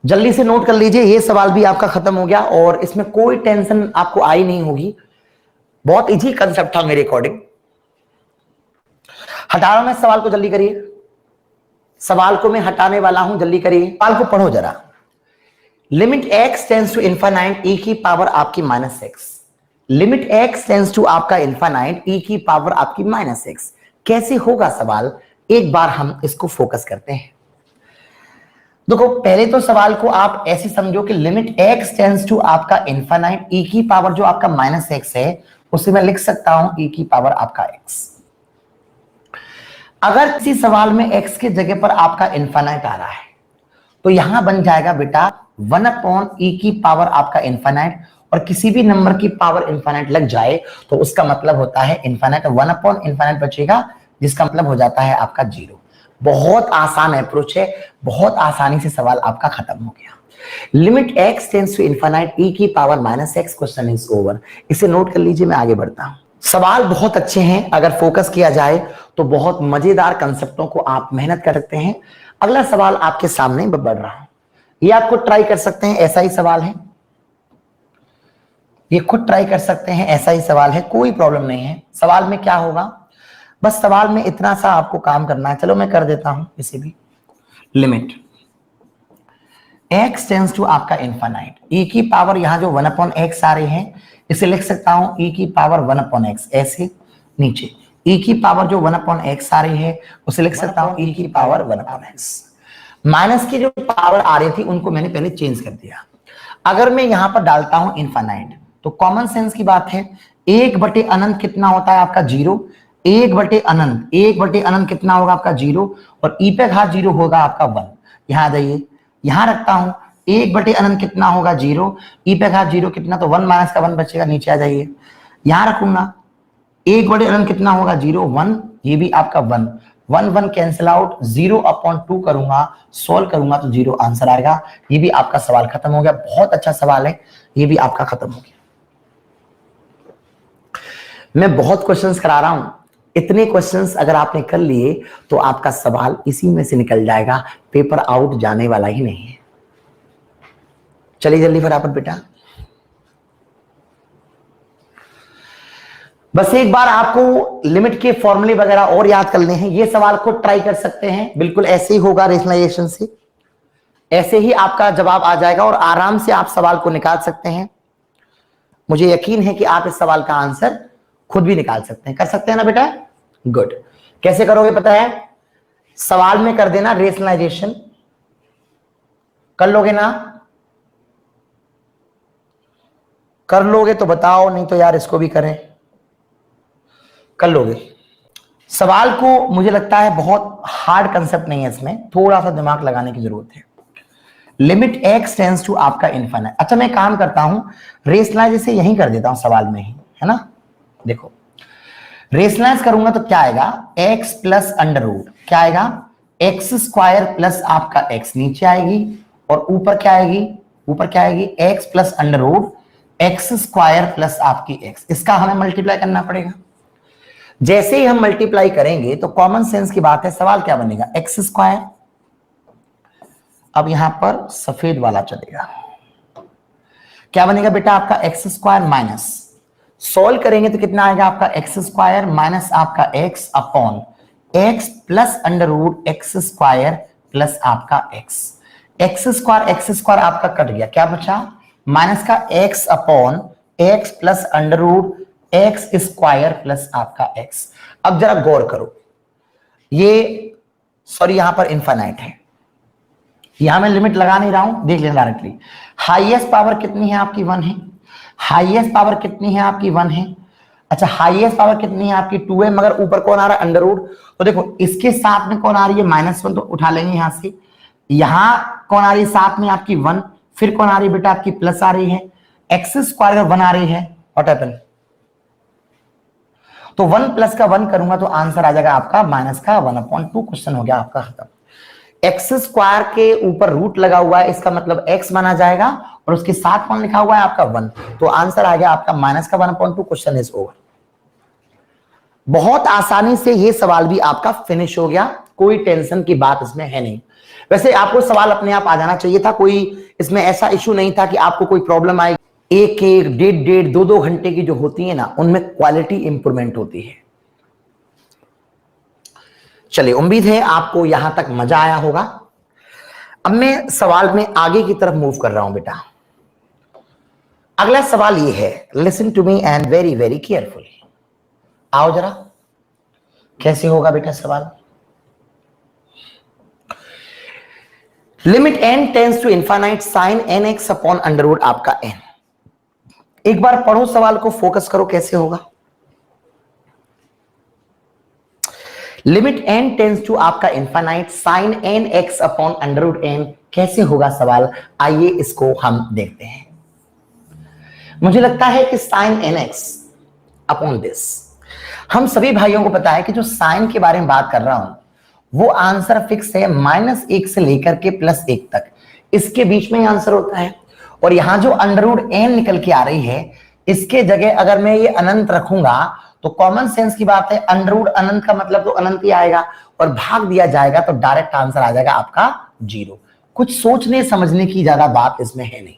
जल्दी से नोट कर लीजिए, ये सवाल भी आपका खत्म हो गया और इसमें कोई टेंशन आपको आई नहीं होगी। बहुत इजी कंसेप्ट था मेरे अकॉर्डिंग। हटा रहा हूं मैं सवाल को, जल्दी करिए। सवाल को मैं हटाने वाला हूं, जल्दी करिए। सवाल को पढ़ो जरा। Limit x tends to infinite e की पावर आपकी -x। Limit x tends to आपका इनफाइनाइट e की पावर आपकी -x। कैसे होगा सवाल, एक बार हम इसको फोकस करते हैं। देखो पहले तो सवाल को आप ऐसे समझो कि लिमिट x टेंड्स टू आपका इनफाइनाइट e की पावर जो आपका -x है उसे मैं लिख सकता हूं e की पावर आपका x। अगर किसी सवाल में x के जगह पर आपका इनफाइनाइट आ रहा है तो यहां बन जाएगा बेटा 1/e की पावर आपका इनफाइनाइट, और किसी भी नंबर की पावर इनफाइनाइट लग जाए तो उसका मतलब होता है इनफाइनाइट। 1/इनफाइनाइट बचेगा जिसका मतलब हो जाता है आपका 0। बहुत आसान अप्रोच है, बहुत आसानी से सवाल आपका खत्म हो गया। Limit x tends to infinite e की power -x, question is over. इसे नोट कर लीजिए, मैं आगे बढ़ता हूं। सवाल बहुत अच्छे हैं, अगर फोकस किया जाए तो बहुत मजेदार कंसेप्टों को आप मेहनत कर सकते हैं। अगला सवाल आपके सामने बढ़ रहा हूं, ये आपको ट्राई कर सकते हैं, ऐसा ही सवाल है, ये खुद ट्राई कर सकते हैं, ऐसा ही सवाल है, कोई प्रॉब्लम नहीं है। सवाल में क्या होगा, बस सवाल में इतना सा आपको काम करना है। चलो मैं कर देता हूं इसे भी। लिमिट x टेंड्स टू आपका इनफाइनाइट e की पावर, यहां जो 1/x आ रही है इसे लिख सकता हूं e की पावर 1/x, ऐसे नीचे e की पावर जो 1/x आ रही है उसे लिख सकता हूं e की पावर 1/x। माइनस की जो पावर आ रही थी उनको मैंने पहले चेंज कर दिया। अगर मैं यहां पर डालता हूं इनफाइनाइट तो कॉमन सेंस की बात है, 1/अनंत कितना होता है आपका 0, 1/अनंत, 1/अनंत कितना होगा आपका 0, और e पे घात 0 होगा आपका 1। यहां आ जाइए, यहां रखता हूं 1/अनंत कितना होगा 0, e पे घात 0 कितना, तो 1 माइनस का 1 बचेगा, नीचे आ जाइए। यहां रखूंगा 1/अनंत कितना होगा 0, 1, ये भी आपका 1, 1 1 कैंसिल आउट, 0/2 करूंगा, सॉल्व करूंगा तो 0 आंसर आएगा। ये भी आपका सवाल खत्म हो गया। बहुत अच्छा सवाल है, ये भी आपका खत्म हो गया। मैं बहुत क्वेश्चंस करा रहा हूं, इतने क्वेश्चंस अगर आपने कर लिए तो आपका सवाल इसी में से निकल जाएगा, पेपर आउट जाने वाला ही नहीं है। चलिए जल्दी फटाफट बेटा। बस एक बार आपको लिमिट के फॉर्मूले वगैरह और याद करने हैं। ये सवाल को ट्राई कर सकते हैं, बिल्कुल ऐसे ही होगा रेशनलाइजेशन से, ऐसे ही आपका जवाब आ जाएगा और आराम से आप सवाल को निकाल सकते हैं। मुझे यकीन है कि आप इस सवाल का आंसर खुद भी निकाल सकते हैं। कर सकते हैं ना बेटा? गुड। कैसे करोगे पता है? सवाल में कर देना रेशनलाइजेशन, कर लोगे ना? कर लोगे तो बताओ, नहीं तो यार इसको भी करें। कर लोगे? सवाल को मुझे लगता है बहुत हार्ड कंसेप्ट नहीं है, इसमें थोड़ा सा दिमाग लगाने की जरूरत है। लिमिट x टेंड्स टू आपका इनफाइनाइट। अच्छा मैं काम करता हूं, रेशनलाइज इसे यहीं कर देता हूं सवाल में ही, है ना। देखो रेशनलाइज करूंगा तो क्या आएगा, x प्लस अंडर रूट, क्या आएगा x स्क्वायर प्लस आपका x नीचे आएगी, और ऊपर क्या आएगी, ऊपर क्या आएगी x plus under root x square plus आपकी x। इसका हमें मल्टीप्लाई करना पड़ेगा। जैसे ही हम मल्टीप्लाई करेंगे तो कॉमन सेंस की बात है, सवाल क्या बनेगा, एक्स स्क्वायर। अब यहां पर सफेद वाला चलेगा, क्या बनेगा बेटा आपका एक्स स्क्वायर माइनस, सॉल्व करेंगे तो कितना आएगा आपका एक्स स्क्वायर माइनस आपका x upon x plus under root x square plus आपका एक्स। एक्स स्क्वायर आपका कट गया, क्या बचा माइनस का x upon x plus under root x square plus आपका एक्स। अब जरा गौर करो, ये सॉरी यहां पर इनफाइनाइट है, यहां मैं लिमिट लगा नहीं रहा हूं, देख लेना डायरेक्टली। हाईएस्ट पावर कितनी है आपकी 1 है, हाईएस्ट पावर कितनी है आपकी 1 है। अच्छा हाईएस्ट पावर कितनी है आपकी 2 है, मगर ऊपर कौन आ रहा है अंडर रूट, तो देखो इसके साथ में कौन आ रही है -1, तो उठा लेंगे यहां से। यहां कौन आ रही है साथ में आपकी 1, फिर कौन आ रही है बेटा आपकी प्लस आ रही है, एक्स स्क्वायर 1 आ रही है, व्हाट हैपन, तो 1 प्लस का 1 करूंगा तो आंसर आ जाएगा आपका माइनस का 1/2। क्वेश्चन हो गया आपका खत्म। एक्स स्क्वायर के ऊपर रूट लगा हुआ है, इसका मतलब एक्स माना जाएगा और उसके साथ कौन लिखा हुआ है आपका 1, तो आंसर आ गया आपका माइनस का 1/2। Question is over. बहुत आसानी से ये सवाल भी आपका फिनिश हो गया, कोई टेंशन की बात इसमें है नहीं। वैसे आपको सवाल अपने आप आ जाना चाहिए था, कोई इसमें ऐसा इशू नहीं था कि आपको कोई प्रॉब्लम आए। एक एक डेढ़ डेढ़ 2 घंटे की जो होती है ना, उनमें क्वालिटी इंप्रूवमेंट होती है। चलिए, उम्मीद है आपको यहां तक मजा आया होगा। अब मैं सवाल में आगे की तरफ मूव कर रहा हूं बेटा। अगला सवाल ये है, listen to me and very very carefully. आओ जरा, कैसे होगा बेटा सवाल। Limit n tends to infinite sine nx upon under root आपका n। एक बार पढ़ो सवाल को, फोकस करो कैसे होगा। लिमिट n टेंड्स टू आपका infinite sine nx upon under root n, कैसे होगा सवाल, आइए इसको हम देखते हैं। मुझे लगता है कि साइन nx अपॉन दिस, हम सभी भाइयों को पता है कि जो साइन के बारे में बात कर रहा हूं वो आंसर फिक्स है, -1 से लेकर के +1 तक, इसके बीच में ही आंसर होता है। और यहां जो अंडर रूट n निकल के आ रही है, इसके जगह अगर मैं ये अनंत रखूंगा तो कॉमन सेंस की बात है, अंडर रूट अनंत का मतलब तो अनंत ही आएगा, और भाग दिया जाएगा तो डायरेक्ट आंसर आ जाएगा आपका 0। कुछ सोचने समझने की ज्यादा बात इसमें है नहीं,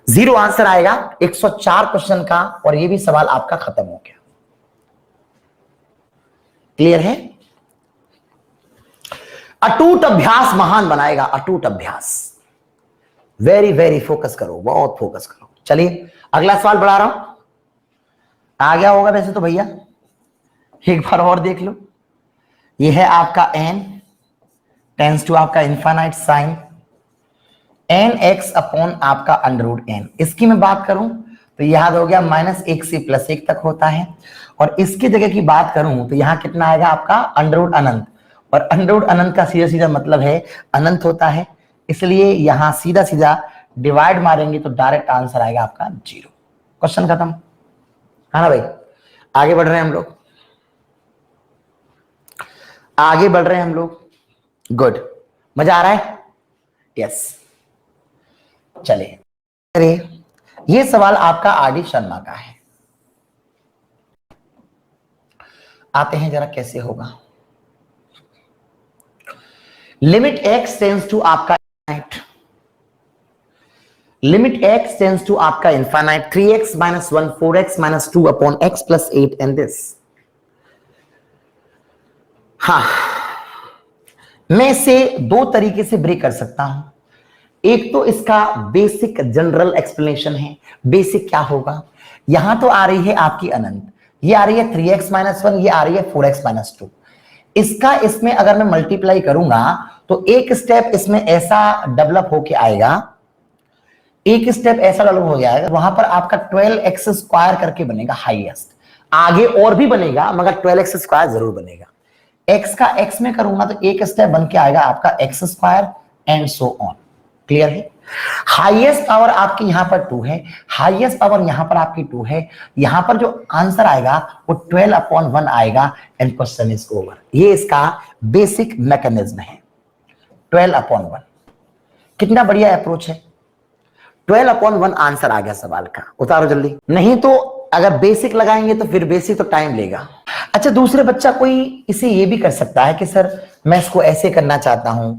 0 आंसर आएगा 104 क्वेश्चन का, और ये भी सवाल आपका खत्म हो गया। क्लियर है। अटूट अभ्यास महान बनाएगा, अटूट अभ्यास। वेरी वेरी फोकस करो, बहुत फोकस करो। चलिए अगला सवाल बढ़ा रहा हूं, आ गया होगा वैसे तो भैया, एक बार और देख लो। ये है आपका n टेंस टू आपका इनफाइनाइट साइन nx अपॉन आपका अंडर रूट n। इसकी मैं बात करूं तो याद हो गया -1 से +1 तक होता है, और इसकी जगह की बात करूं तो यहां कितना आएगा आपका अंडर रूट अनंत, और अंडर रूट अनंत का सीधा सीधा मतलब है अनंत होता है, इसलिए यहां सीधा सीधा डिवाइड मारेंगे तो डायरेक्ट आंसर आएगा आपका 0। क्वेश्चन खत्म है ना भाई। आगे बढ़ रहे हैं हम लोग, आगे बढ़ रहे हैं हम लोग। गुड, मजा आ रहा है। यस, चलिए अरे ये सवाल आपका आरडी शर्मा का है, आते हैं जरा कैसे होगा। लिमिट x टेंड्स टू आपका infinite, limit x tends to आपका infinite 3x - 1 4x - 2 upon x + 8 and this. हाँ, मैं इसे 2 तरीके से ब्रेक कर सकता हूं। एक तो इसका बेसिक जनरल एक्सप्लेनेशन है। बेसिक क्या होगा, यहां तो आ रही है आपकी अनंत, ये आ रही है 3x - 1, ये आ रही है 4x - 2। इसका इसमें अगर मैं मल्टीप्लाई करूंगा तो एक स्टेप इसमें ऐसा डेवलप होके आएगा, एक स्टेप ऐसा डेवलप हो जाएगा, वहां पर आपका 12x² करके बनेगा हाईएस्ट। आगे और भी बनेगा मगर 12x² जरूर बनेगा। x का x में करूंगा तो एक स्टेप बन के आएगा आपका x² and so on. Clear है। हाईएस्ट पावर आपकी यहां पर 2 है, हाईएस्ट पावर यहां पर आपकी 2 है, यहां पर जो आंसर आएगा वो 12/1 आएगा एंड क्वेश्चन इज ओवर। ये इसका बेसिक मैकेनिज्म है 12/1। कितना बढ़िया अप्रोच है, 12/1 आंसर आ गया सवाल का। उतारो जल्दी, नहीं तो अगर बेसिक लगाएंगे तो फिर बेसिक तो टाइम लेगा। अच्छा, दूसरे बच्चा कोई इसे ये भी कर सकता है कि सर मैं इसको ऐसे करना चाहता हूं,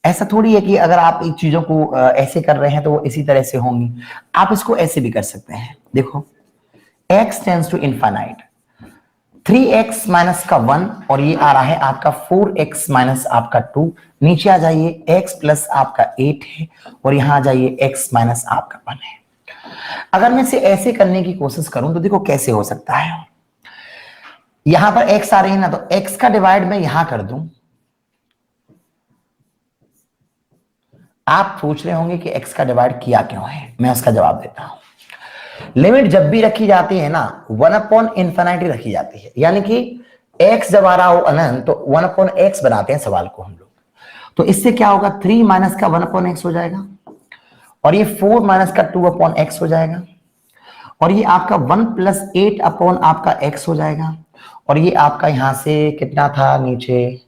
ऐसा थोड़ी है कि अगर आप इन चीजों को ऐसे कर रहे हैं तो वो इसी तरह से होंगी। आप इसको ऐसे भी कर सकते हैं, देखो x tends to infinite 3x - का 1, और ये आ रहा है आपका 4x - आपका 2। नीचे आ जाइए, x प्लस आपका 8 है, और यहां आ जाइए x - आपका 1 है। अगर मैं इसे ऐसे करने की कोशिश करूं तो देखो कैसे हो सकता है। यहां पर x आ रही है ना, तो x का डिवाइड मैं यहां कर दूं। आप पूछ रहे होंगे कि x का डिवाइड किया क्यों है, मैं उसका जवाब देता हूं। लिमिट जब भी रखी जाती है ना 1/∞ रखी जाती है, यानी कि x जब आ रहा हो अनंत तो 1/x बनाते हैं सवाल को हम लोग। तो इससे क्या होगा, 3 - का 1/x हो जाएगा, और ये 4 - का 2/x हो जाएगा, और ये आपका 1 प्लस 8 अपॉन आपका x हो जाएगा, और ये आपका यहां से कितना था नीचे,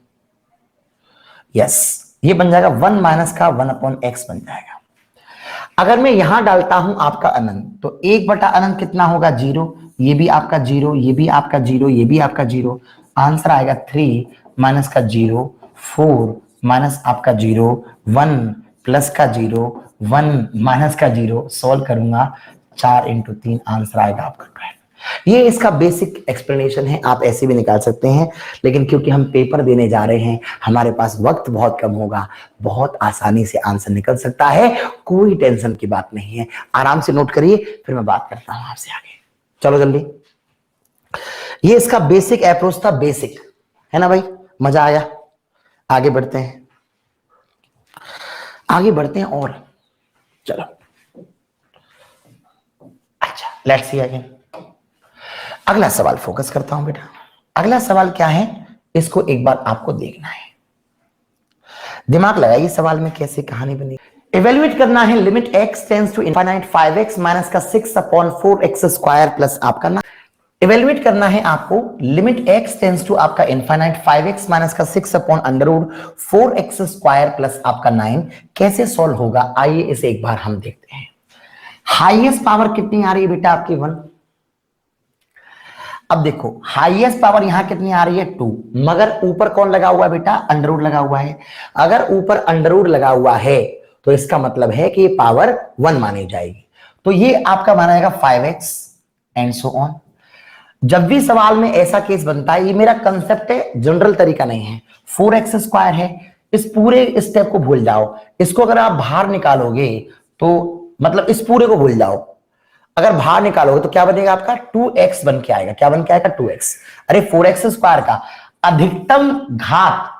यस ये बन जाएगा 1 माइनस का 1 अपॉन x बन जाएगा। अगर मैं यहां डालता हूं आपका अनंत, तो 1 बटा अनंत कितना होगा 0, ये भी आपका 0, ये भी आपका 0, ये भी आपका 0, आंसर आएगा 3 माइनस का 0, 4 माइनस आपका 0, 1 प्लस का 0, 1 माइनस का 0, सॉल्व करूंगा 4 इंटू 3, आंसर आएगा आपका 12। ये इसका बेसिक एक्सप्लेनेशन है, आप ऐसे भी निकाल सकते हैं, लेकिन क्योंकि हम पेपर देने जा रहे हैं, हमारे पास वक्त बहुत कम होगा, बहुत आसानी से आंसर निकल सकता है, कोई टेंशन की बात नहीं है। आराम से नोट करिए, फिर मैं बात करता हूं आपसे आगे। चलो जल्दी। ये इसका बेसिक अप्रोच था, बेसिक है ना भाई, मजा आया। आगे बढ़ते हैं, आगे बढ़ते हैं और चलो, अच्छा लेट्स सी अगेन। अगला सवाल फोकस करता हूं बेटा। अगला सवाल क्या है, इसको एक बार आपको देखना है, दिमाग लगाइए सवाल में कैसे कहानी बनी। इवेल्युएट करना है limit x tends to infinite 5x minus का 6 अपॉन 4x स्क्वायर प्लस आपका ना। इवेल्युएट करना है आपको लिमिट x टेंड्स टू आपका इनफाइनाइट 5x माइनस का 6 upon under root 4x square plus आपका 9, कैसे सॉल्व होगा, आइए इसे एक बार हम देखते हैं। हाईएस्ट पावर कितनी आ रही है बेटा आपकी 1। अब देखो हाईएस्ट पावर यहां कितनी आ रही है 2, मगर ऊपर कौन लगा हुआ है बेटा, अंडर रूट लगा हुआ है। अगर ऊपर अंडर रूट लगा हुआ है तो इसका मतलब है कि ये पावर 1 मानी जाएगी, तो ये आपका माना जाएगा 5x एंड सो ऑन। जब भी सवाल में ऐसा केस बनता है, ये मेरा कंसेप्ट है, जनरल तरीका नहीं है, 4x स्क्वायर है, इस पूरे स्टेप को भूल जाओ, इसको अगर आप बाहर निकालोगे तो मतलब इस पूरे को भूल जाओ, अगर बाहर निकालोगे तो क्या बनेगा आपका 2x बन के आएगा। क्या बन के आएगा 2x। अरे 4x स्क्वायर का अधिकतम घात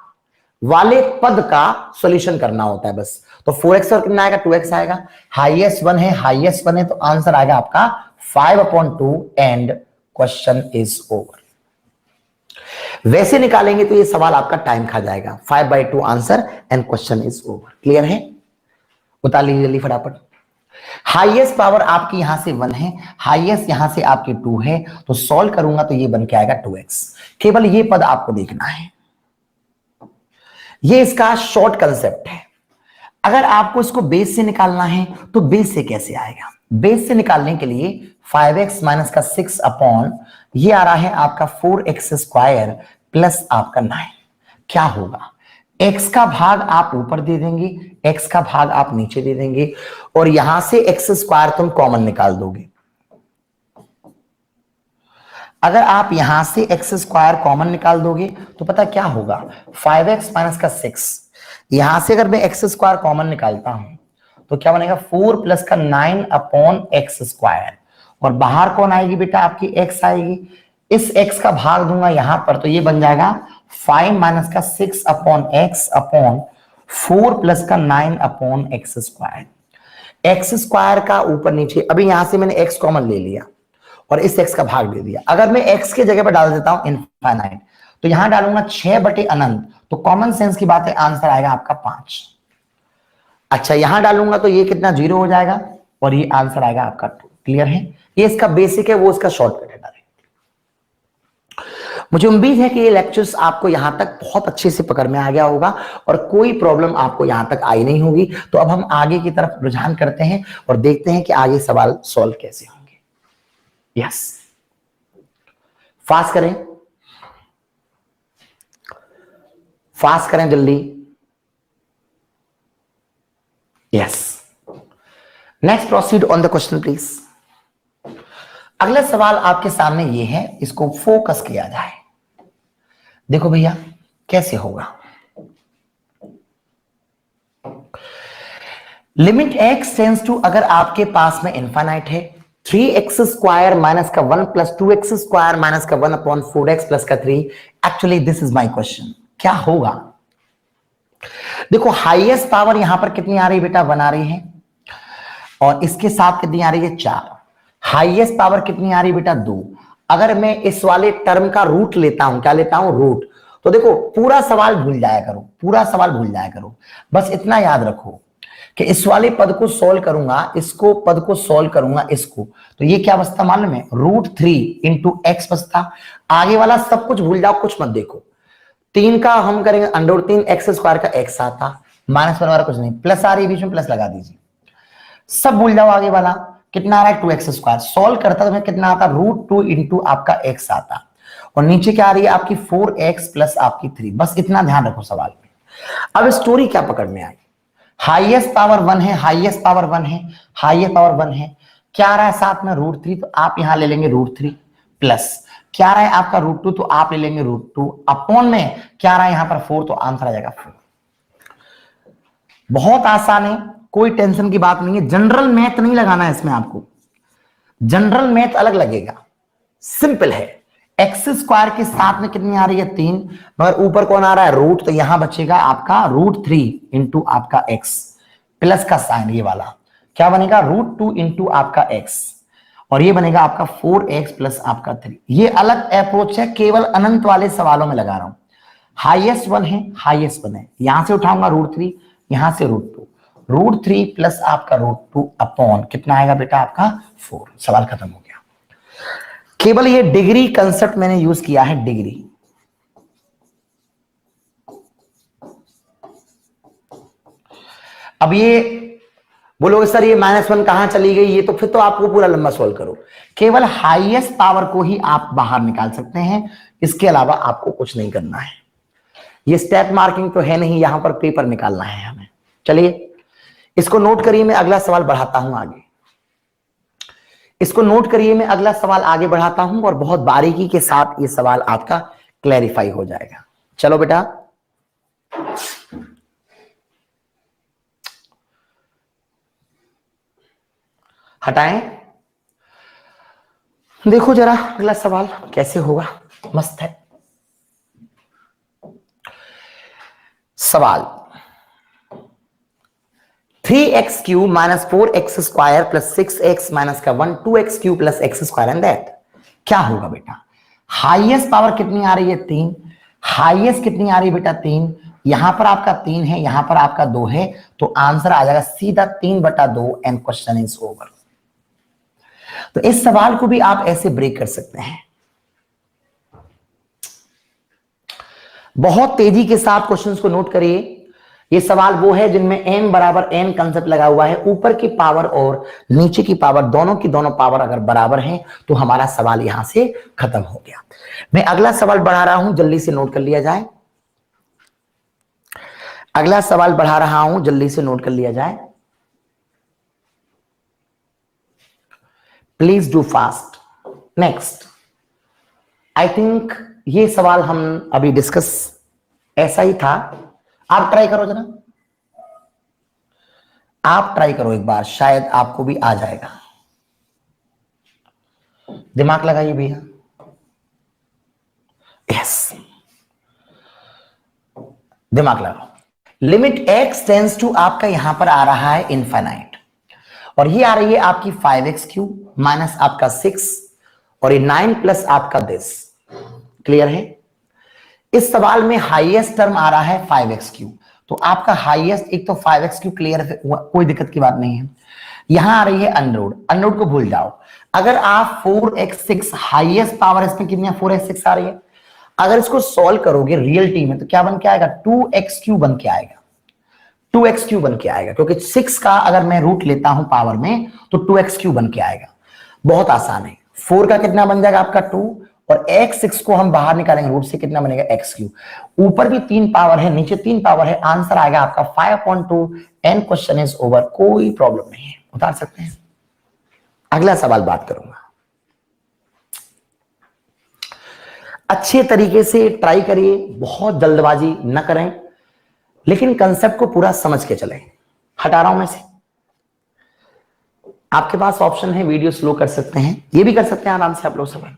वाले पद का सॉल्यूशन करना होता है बस, तो 4x और कितना आएगा 2x आएगा। हाईएस्ट 1 है, हाईएस्ट 1 है, तो आंसर आएगा आपका 5/2 एंड क्वेश्चन इज ओवर। वैसे निकालेंगे तो ये सवाल आपका टाइम खा जाएगा। 5/2 answer and question is over. Clear है, उतार लीजिए जल्दी फटाफट। हाईएस्ट पावर आपकी यहां से 1 है, हाईएस्ट यहां से आपकी 2 है, तो सॉल्व करूंगा तो ये बन के आएगा 2x। केवल ये पद आपको देखना है, ये इसका शॉर्ट कंसेप्ट है। अगर आपको इसको बेस से निकालना है तो बेस से कैसे आएगा, बेस से निकालने के लिए 5x माइनस का 6 अपॉन ये आ रहा है आपका 4x स्क्वायर प्लस आपका 9, क्या होगा, x का भाग आप ऊपर दे देंगे, x का भाग आप नीचे दे देंगे, और यहां से x स्क्वायर तुम कॉमन निकाल दोगे। अगर आप यहां से x स्क्वायर कॉमन निकाल दोगे तो पता क्या होगा, 5x माइनस का 6, यहां से अगर मैं x स्क्वायर कॉमन निकालता हूं तो क्या बनेगा 4 प्लस का 9 अपॉन x स्क्वायर, और बाहर कौन आएगी बेटा आपकी x आएगी, इस x का भाग दूंगा यहां पर तो ये बन जाएगा 5 माइनस का 6 अपॉन x अपॉन 4 प्लस का 9 upon x square. x square का ऊपर नीचे, अभी यहां से मैंने x कॉमन ले लिया और इस x का भाग दे दिया। अगर मैं x के जगह पर डाल देता हूं इनफाइनाइट, तो यहां डालूंगा 6/अनंत, तो कॉमन सेंस की बात है, आंसर आएगा आपका 5। अच्छा यहां डालूंगा तो ये कितना 0 हो जाएगा, और ये आंसर आएगा आपका 2। क्लियर है, ये इसका बेसिक है, वो इसका शॉर्टकट है डायरेक्ट। मुझे उम्मीद है कि ये लेक्चर्स आपको यहां तक बहुत अच्छे से पकड़ में आ गया होगा और कोई प्रॉब्लम आपको यहां तक आई नहीं होगी। तो अब हम आगे की तरफ रुझान करते हैं और देखते हैं कि आगे सवाल सॉल्व कैसे होंगे। यस, फास्ट करें, फास्ट करें जल्दी। Yes, next proceed on the question please. अगला सवाल आपके सामने ये है, इसको फोकस किया जाए। देखो भैया कैसे होगा, लिमिट x टेंड्स टू, अगर आपके पास में इनफाइनाइट है, 3x स्क्वायर माइनस का 1 प्लस 2x स्क्वायर माइनस का 1 अपॉन 4x प्लस का 3। Actually this is my question, क्या होगा। देखो हाईएस्ट पावर यहां पर कितनी आ रही है बेटा, 1 आ रही है, और इसके साथ कितनी आ रही है 4। हाईएस्ट पावर कितनी आ रही है बेटा 2। अगर मैं इस वाले टर्म का रूट लेता हूं, क्या लेता हूं रूट, तो देखो पूरा सवाल भूल जाया करो, पूरा सवाल भूल जाया करो, बस इतना याद रखो कि इस वाले पद को सोल्व करूंगा, इसको पद को सोल्व करूंगा इसको, तो ये क्या बचता मालूम है, √3 इंटू एक्स बचता। आगे वाला सब कुछ भूल जाओ, कुछ मत देखो। 3 का हम करेंगे √3 एक्स स्क्वायर का एक्स आता, माइनस वगैरह कुछ नहीं, प्लस आ रही बीच में प्लस लगा दीजिए, सब भूल जाओ। आगे वाला कितना आ रहा है 2x स्क्वायर, सोल्व करता तो कितना आता, √2 इंटू आपका x आता, और नीचे क्या आ रही है आपकी 4x प्लस आपकी 3, बस इतना ध्यान रखो सवाल में। अब स्टोरी क्या पकड़ में आई, हाईएस्ट पावर 1 है, हाईएस्ट पावर 1 है, हाईएस्ट पावर 1 है, क्या आ रहा है साथ में √3, तो आप यहां ले लेंगे √3 प्लस क्या आ रहा है आपका √2, तो आप ले लेंगे √2 अपॉन में क्या आ रहा है यहां पर 4, तो आंसर आ जाएगा 4। बहुत आसान है, कोई टेंशन की बात नहीं है, जनरल मैथ नहीं लगाना है इसमें आपको, जनरल मैथ अलग लगेगा, सिंपल है। एक्स स्क्वायर के साथ में कितनी आ रही है 3, मगर ऊपर कौन आ रहा है रूट, तो यहां बचेगा आपका √3 इंटू आपका एक्स, प्लस का साइन ये वाला क्या बनेगा √2 इंटू आपका एक्स, और ये बनेगा आपका 4x प्लस आपका 3। ये अलग अप्रोच है, केवल अनंत वाले सवालों में लगा रहा हूं। हाईएस्ट 1 है, हाईएस्ट 1 है, यहां से उठाऊंगा √3, यहां से √2, √3 प्लस आपका √2 अपॉन कितना आएगा बेटा आपका 4, सवाल खत्म हो गया। केवल ये डिग्री कंसेप्ट मैंने यूज किया है, डिग्री। अब ये बोलोगे सर ये -1 कहां चली गई, ये तो फिर तो आपको पूरा लंबा सॉल्व करो, केवल हाईएस्ट पावर को ही आप बाहर निकाल सकते हैं, इसके अलावा आपको कुछ नहीं करना है। ये स्टेप मार्किंग तो है नहीं, यहां पर पेपर निकालना है हमें। चलिए इसको नोट करिए, मैं अगला सवाल बढ़ाता हूं आगे, इसको नोट करिए, मैं अगला सवाल आगे बढ़ाता हूं और बहुत बारीकी के साथ ये सवाल आपका क्लैरिफाई हो जाएगा। चलो बेटा हटाएं, देखो जरा अगला सवाल कैसे होगा, मस्त है सवाल। 3x cube minus 4x square plus 6x minus का 1 2x cube plus x square and that क्या होगा बेटा। हाईएस्ट पावर कितनी आ रही है 3, हाईएस्ट कितनी आ रही है बेटा 3, यहां पर आपका 3 है, यहां पर आपका 2 है, तो आंसर आ जाएगा सीधा 3/2 एंड क्वेश्चन इज ओवर। तो इस सवाल को भी आप ऐसे ब्रेक कर सकते हैं, बहुत तेजी के साथ क्वेश्चंस को नोट करिए। ये सवाल वो है जिनमें n बराबर n कंसेप्ट लगा हुआ है, ऊपर की पावर और नीचे की पावर दोनों की दोनों पावर अगर बराबर हैं तो हमारा सवाल यहां से खत्म हो गया। मैं अगला सवाल बढ़ा रहा हूं, जल्दी से नोट कर लिया जाए, अगला सवाल बढ़ा रहा हूं, जल्दी से नोट कर लिया जाए, please do fast. Next I think ये सवाल हम अभी डिस्कस ऐसा ही था, आप ट्राई करो जरा, आप ट्राई करो एक बार, शायद आपको भी आ जाएगा, दिमाग लगाइए भैया। यस दिमाग लगाओ। लिमिट x टेंस टू आपका यहां पर आ रहा है इनफाइनाइट, और ये आ रही है आपकी 5x क्यूब माइनस आपका 6 और ये 9 प्लस आपका दिस, क्लियर है। इस सवाल में हाईएस्ट टर्म आ रहा है 5x क्यूब, तो आपका हाईएस्ट एक तो 5x क्यूब क्लियर है, कोई दिक्कत की बात नहीं है। यहां आ रही है अनरूट, अनरूट को भूल जाओ। अगर आप 4x6 हाईएस्ट पावर इसमें कितनी है 4x6 आ रही है, अगर इसको सॉल्व करोगे रियलिटी में तो क्या बन के आएगा 2x क्यूब बन के आएगा, 2x क्यूब बन के आएगा, क्योंकि 6 का अगर मैं रूट लेता हूं पावर में तो 2x क्यूब बन के आएगा। बहुत आसान है, 4 का कितना बन जाएगा आपका 2 और x6 को हम बाहर निकालेंगे रूट से, कितना बनेगा x क्यूब। ऊपर भी 3 पावर है, नीचे 3 पावर है, आंसर आएगा आपका 5/2 एंड क्वेश्चन इज ओवर। कोई प्रॉब्लम नहीं है, उतार सकते हैं। अगला सवाल बात करूंगा, अच्छे तरीके से ट्राई करिए, बहुत जल्दबाजी न करें, लेकिन कंसेप्ट को पूरा समझ के चलें। हटा रहा हूं मैं से, आपके पास ऑप्शन है वीडियो स्लो कर सकते हैं, ये भी कर सकते हैं आराम से आप लोग सवाल।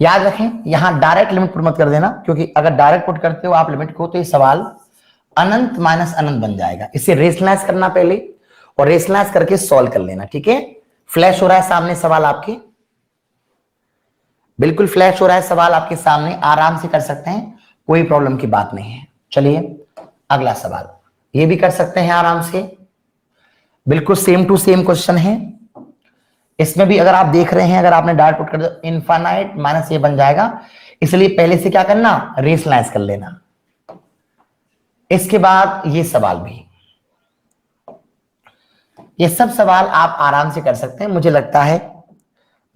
याद रखें यहां डायरेक्ट लिमिट पुट मत कर देना, क्योंकि अगर डायरेक्ट पुट करते हो आप लिमिट को तो ये सवाल अनंत माइनस अनंत बन जाएगा। इसे रेशनलाइज करना पहले और रेशनलाइज करके सॉल्व कर लेना, ठीक है। फ्लैश हो रहा है सामने सवाल आपके, बिल्कुल फ्लैश हो रहा है सवाल आपके सामने, आराम से कर सकते हैं, कोई प्रॉब्लम की बात नहीं है। चलिए अगला सवाल, ये भी कर सकते हैं आराम से, बिल्कुल सेम टू सेम क्वेश्चन है। इसमें भी अगर आप देख रहे हैं, अगर आपने डार्ट पुट कर दिया इनफाइनाइट माइनस ये बन जाएगा, इसलिए पहले से क्या करना, रेशनलाइज कर लेना। इसके बाद ये सवाल भी, ये सब सवाल आप आराम से कर सकते हैं। मुझे लगता है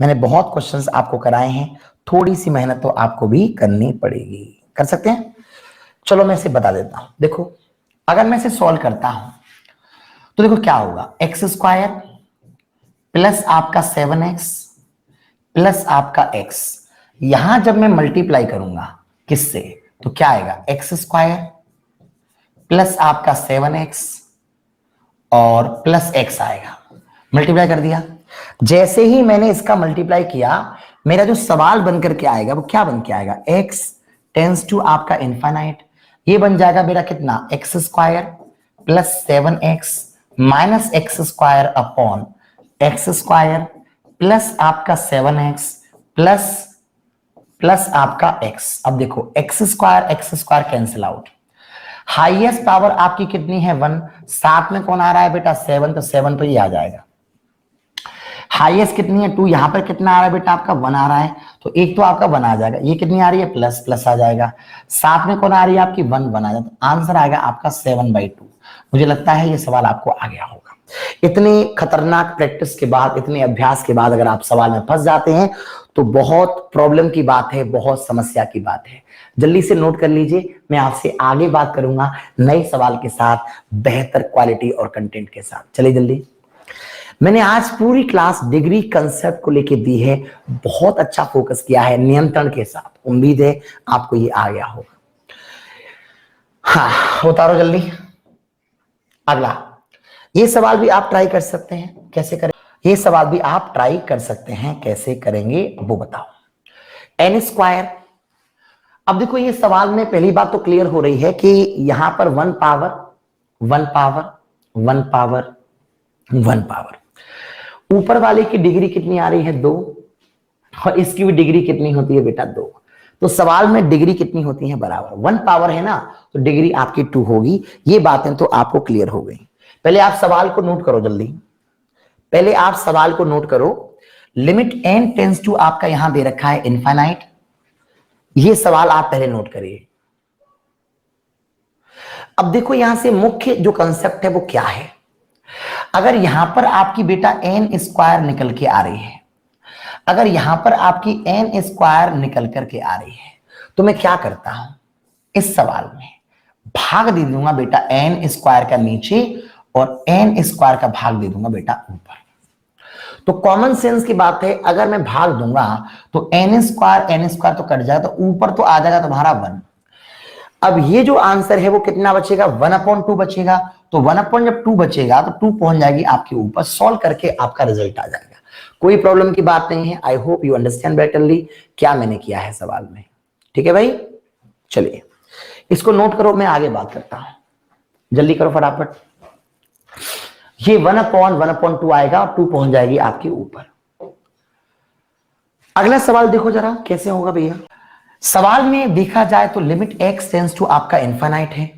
मैंने बहुत क्वेश्चंस आपको कराए हैं, थोड़ी सी मेहनत तो आपको भी करनी पड़ेगी। कर सकते हैं? चलो मैं इसे बता देता हूं। देखो अगर मैं इसे सॉल्व करता हूं तो देखो क्या होगा, एक्स स्क्वायर प्लस आपका 7x प्लस आपका x, यहां जब मैं मल्टीप्लाई करूंगा किससे, तो क्या आएगा, एक्स स्क्वायर प्लस आपका 7x और प्लस x आएगा। मल्टीप्लाई कर दिया, जैसे ही मैंने इसका मल्टीप्लाई किया, मेरा जो सवाल बनकर के आएगा वो क्या बन के आएगा, x टेंस टू आपका इनफाइनाइट, ये बन जाएगा मेरा कितना, x square plus 7x minus x square upon x square plus आपका 7x प्लस प्लस आपका x। अब देखो x square cancel out, highest power आपकी कितनी है 1, साथ में कौन आ रहा है बेटा 7, तो 7 तो ये आ जाएगा। हाईएस्ट कितनी है 2, यहां पर कितना आ रहा है बेटा आपका 1 आ रहा है, तो एक तो आपका 1 आ जाएगा, ये कितनी आ रही है प्लस प्लस आ जाएगा, साथ में कौन आ रही है आपकी 1 1 आ जाएगा, तो आंसर आएगा आपका 7/2। मुझे लगता है ये सवाल आपको आ गया होगा। इतनी खतरनाक प्रैक्टिस के बाद, इतने अभ्यास के बाद अगर आप सवाल में फंस जाते हैं तो बहुत प्रॉब्लम की बात है, बहुत समस्या की बात है। जल्दी से नोट कर लीजिए, मैं आपसे आगे बात करूंगा नए सवाल के साथ, बेहतर क्वालिटी और कंटेंट के साथ। चलिए जल्दी। मैंने आज पूरी क्लास डिग्री कंसेप्ट को लेके दी है, बहुत अच्छा फोकस किया है नियंत्रण के साथ, उम्मीद है आपको ये आ गया होगा। हाँ उतारो जल्दी। अगला ये सवाल भी आप ट्राई कर सकते हैं, कैसे करें, ये सवाल भी आप ट्राई कर सकते हैं, कैसे करेंगे वो बताओ। एन स्क्वायर, अब देखो ये सवाल में पहली बात तो क्लियर हो रही है कि यहां पर 1 पावर 1 पावर 1 पावर 1 पावर, ऊपर वाले की डिग्री कितनी आ रही है 2, और इसकी भी डिग्री कितनी होती है बेटा 2। तो सवाल में डिग्री कितनी होती है बराबर, 1 पावर है ना, तो डिग्री आपकी 2 होगी। ये बातें तो आपको क्लियर हो गई। पहले आप सवाल को नोट करो जल्दी, पहले आप सवाल को नोट करो। लिमिट n टेंस टू आपका यहां दे रखा है इनफाइनाइट, ये सवाल आप पहले नोट करिए। अब देखो यहां से मुख्य जो कंसेप्ट है वो क्या है, अगर यहां पर आपकी बेटा n स्क्वायर निकल के आ रही है, अगर यहां पर आपकी n स्क्वायर निकल करके आ रही है, तो मैं क्या करता हूं, इस सवाल में भाग दे दूंगा बेटा n स्क्वायर का नीचे और n स्क्वायर का भाग दे दूंगा बेटा ऊपर। तो कॉमन सेंस की बात है, अगर मैं भाग दूंगा तो n स्क्वायर तो कट जाएगा, तो ऊपर तो आ जाएगा तुम्हारा 1। अब ये जो आंसर है वो कितना बचेगा, 1/2 बचेगा। तो 1/2 बचेगा तो 2 पहुंच जाएगी आपके ऊपर, सॉल्व करके आपका रिजल्ट आ जाएगा। कोई प्रॉब्लम की बात नहीं है। I hope you understand betterly क्या मैंने किया है सवाल में। ठीक है भाई, चलिए इसको नोट करो, मैं आगे बात करता हूं, जल्दी करो फटाफट। ये 1/1/2 आएगा और 2 पहुंच जाएगी आपके ऊपर। अगला सवाल देखो जरा कैसे होगा भैया। सवाल में देखा जाए तो लिमिट x टेंस टू आपका इनफाइनाइट है,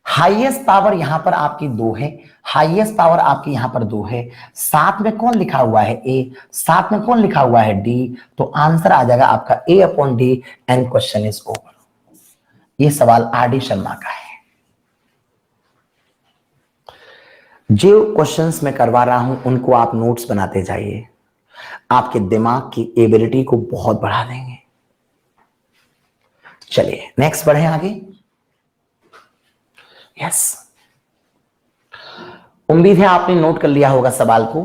हाईएस्ट पावर यहां पर आपकी 2 है, हाईएस्ट पावर आपकी यहां पर 2 है, साथ में कौन लिखा हुआ है a, साथ में कौन लिखा हुआ है d, तो आंसर आ जाएगा आपका a/d and question is over. ये सवाल RD शर्मा का है। जो क्वेश्चंस मैं करवा रहा हूं उनको आप नोट्स बनाते जाइए, आपके दिमाग की एबिलिटी को बहुत बढ़ा देंगे। चलिए नेक्स्ट बढ़े आगे। यस, उम्मीद है आपने नोट कर लिया होगा सवाल को।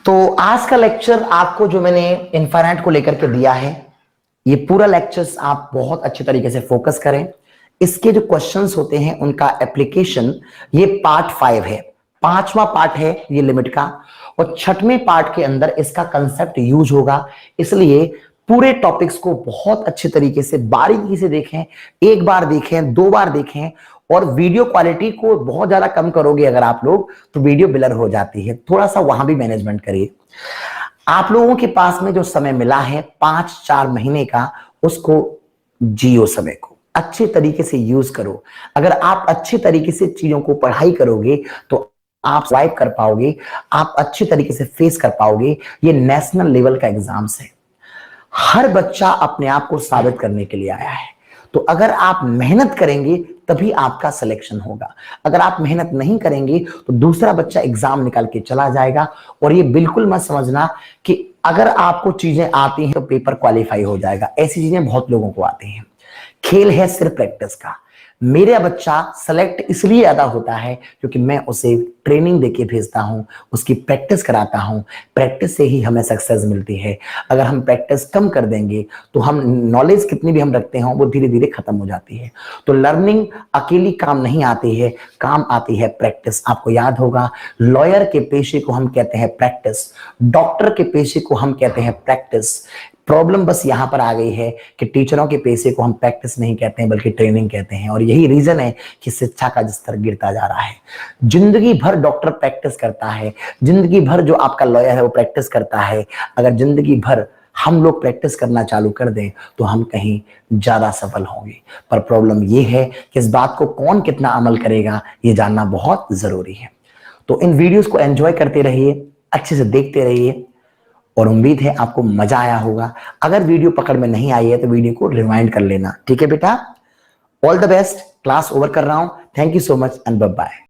तो आज का लेक्चर आपको जो मैंने इनफाइनाइट को लेकर के दिया है, ये पूरा लेक्चर्स आप बहुत अच्छे तरीके से फोकस करें। इसके जो क्वेश्चंस होते हैं उनका एप्लीकेशन, ये पार्ट 5 है, 5वां पार्ट है ये लिमिट का, और 6वें पार्ट के अंदर इसका कंसेप्ट यूज होगा। इसलिए पूरे टॉपिक्स को बहुत अच्छे तरीके से बारीकी से देखें, एक बार देखें, 2 बार देखें, और वीडियो क्वालिटी को बहुत ज्यादा कम करोगे अगर आप लोग तो वीडियो ब्लर हो जाती है, थोड़ा सा वहां भी मैनेजमेंट करिए। आप लोगों के पास में जो समय मिला है 5-4 महीने का, उसको जियो समय को, अच्छे तरीके से यूज करो। अगर आप अच्छे तरीके से चीजों को पढ़ाई करोगे तो आप सर्वाइव कर पाओगे, आप अच्छे तरीके से फेस कर पाओगे। ये नेशनल लेवल का एग्जाम्स है, हर बच्चा अपने आप को साबित करने के लिए आया है। तो अगर आप मेहनत करेंगे तभी आपका सिलेक्शन होगा। अगर आप मेहनत नहीं करेंगे तो दूसरा बच्चा एग्जाम निकाल के चला जाएगा। और ये बिल्कुल मत समझना कि अगर आपको चीजें आती हैं तो पेपर क्वालिफाई हो जाएगा, ऐसी चीजें बहुत लोगों को आती हैं। खेल है सिर्फ प्रैक्टिस का। मेरा बच्चा सेलेक्ट इसलिए ज्यादा होता है क्योंकि मैं उसे ट्रेनिंग देके भेजता हूं, उसकी प्रैक्टिस कराता हूं। प्रैक्टिस से ही हमें सक्सेस मिलती है। अगर हम प्रैक्टिस कम कर देंगे तो हम नॉलेज कितनी भी हम रखते हो वो धीरे धीरे खत्म हो जाती है। तो लर्निंग अकेली काम नहीं आती है, काम आती है प्रैक्टिस। आपको याद होगा, लॉयर के पेशे को हम कहते हैं प्रैक्टिस, डॉक्टर के पेशे को हम कहते हैं प्रैक्टिस। प्रॉब्लम बस यहां पर आ गई है कि टीचरों के पेशे को हम प्रैक्टिस नहीं कहते हैं बल्कि ट्रेनिंग कहते हैं। और यही रीजन है कि शिक्षा का स्तर गिरता जा रहा है। जिंदगी भर डॉक्टर प्रैक्टिस करता है, जिंदगी भर जो आपका लॉयर है वो प्रैक्टिस करता है। अगर जिंदगी भर हम लोग प्रैक्टिस करना चालू कर दें तो हम कहीं ज्यादा सफल होंगे। पर प्रॉब्लम ये है कि इस बात को कौन कितना अमल करेगा ये जानना बहुत जरूरी है। तो इन वीडियोस को एंजॉय करते रहिए, अच्छे से देखते रहिए और उम्मीद है आपको मजा आया होगा। अगर वीडियो पकड़ में नहीं आई है तो वीडियो को रिवाइंड कर लेना, ठीक है बेटा। All the best, class over कर रहा हूं। Thank you so much and bye bye.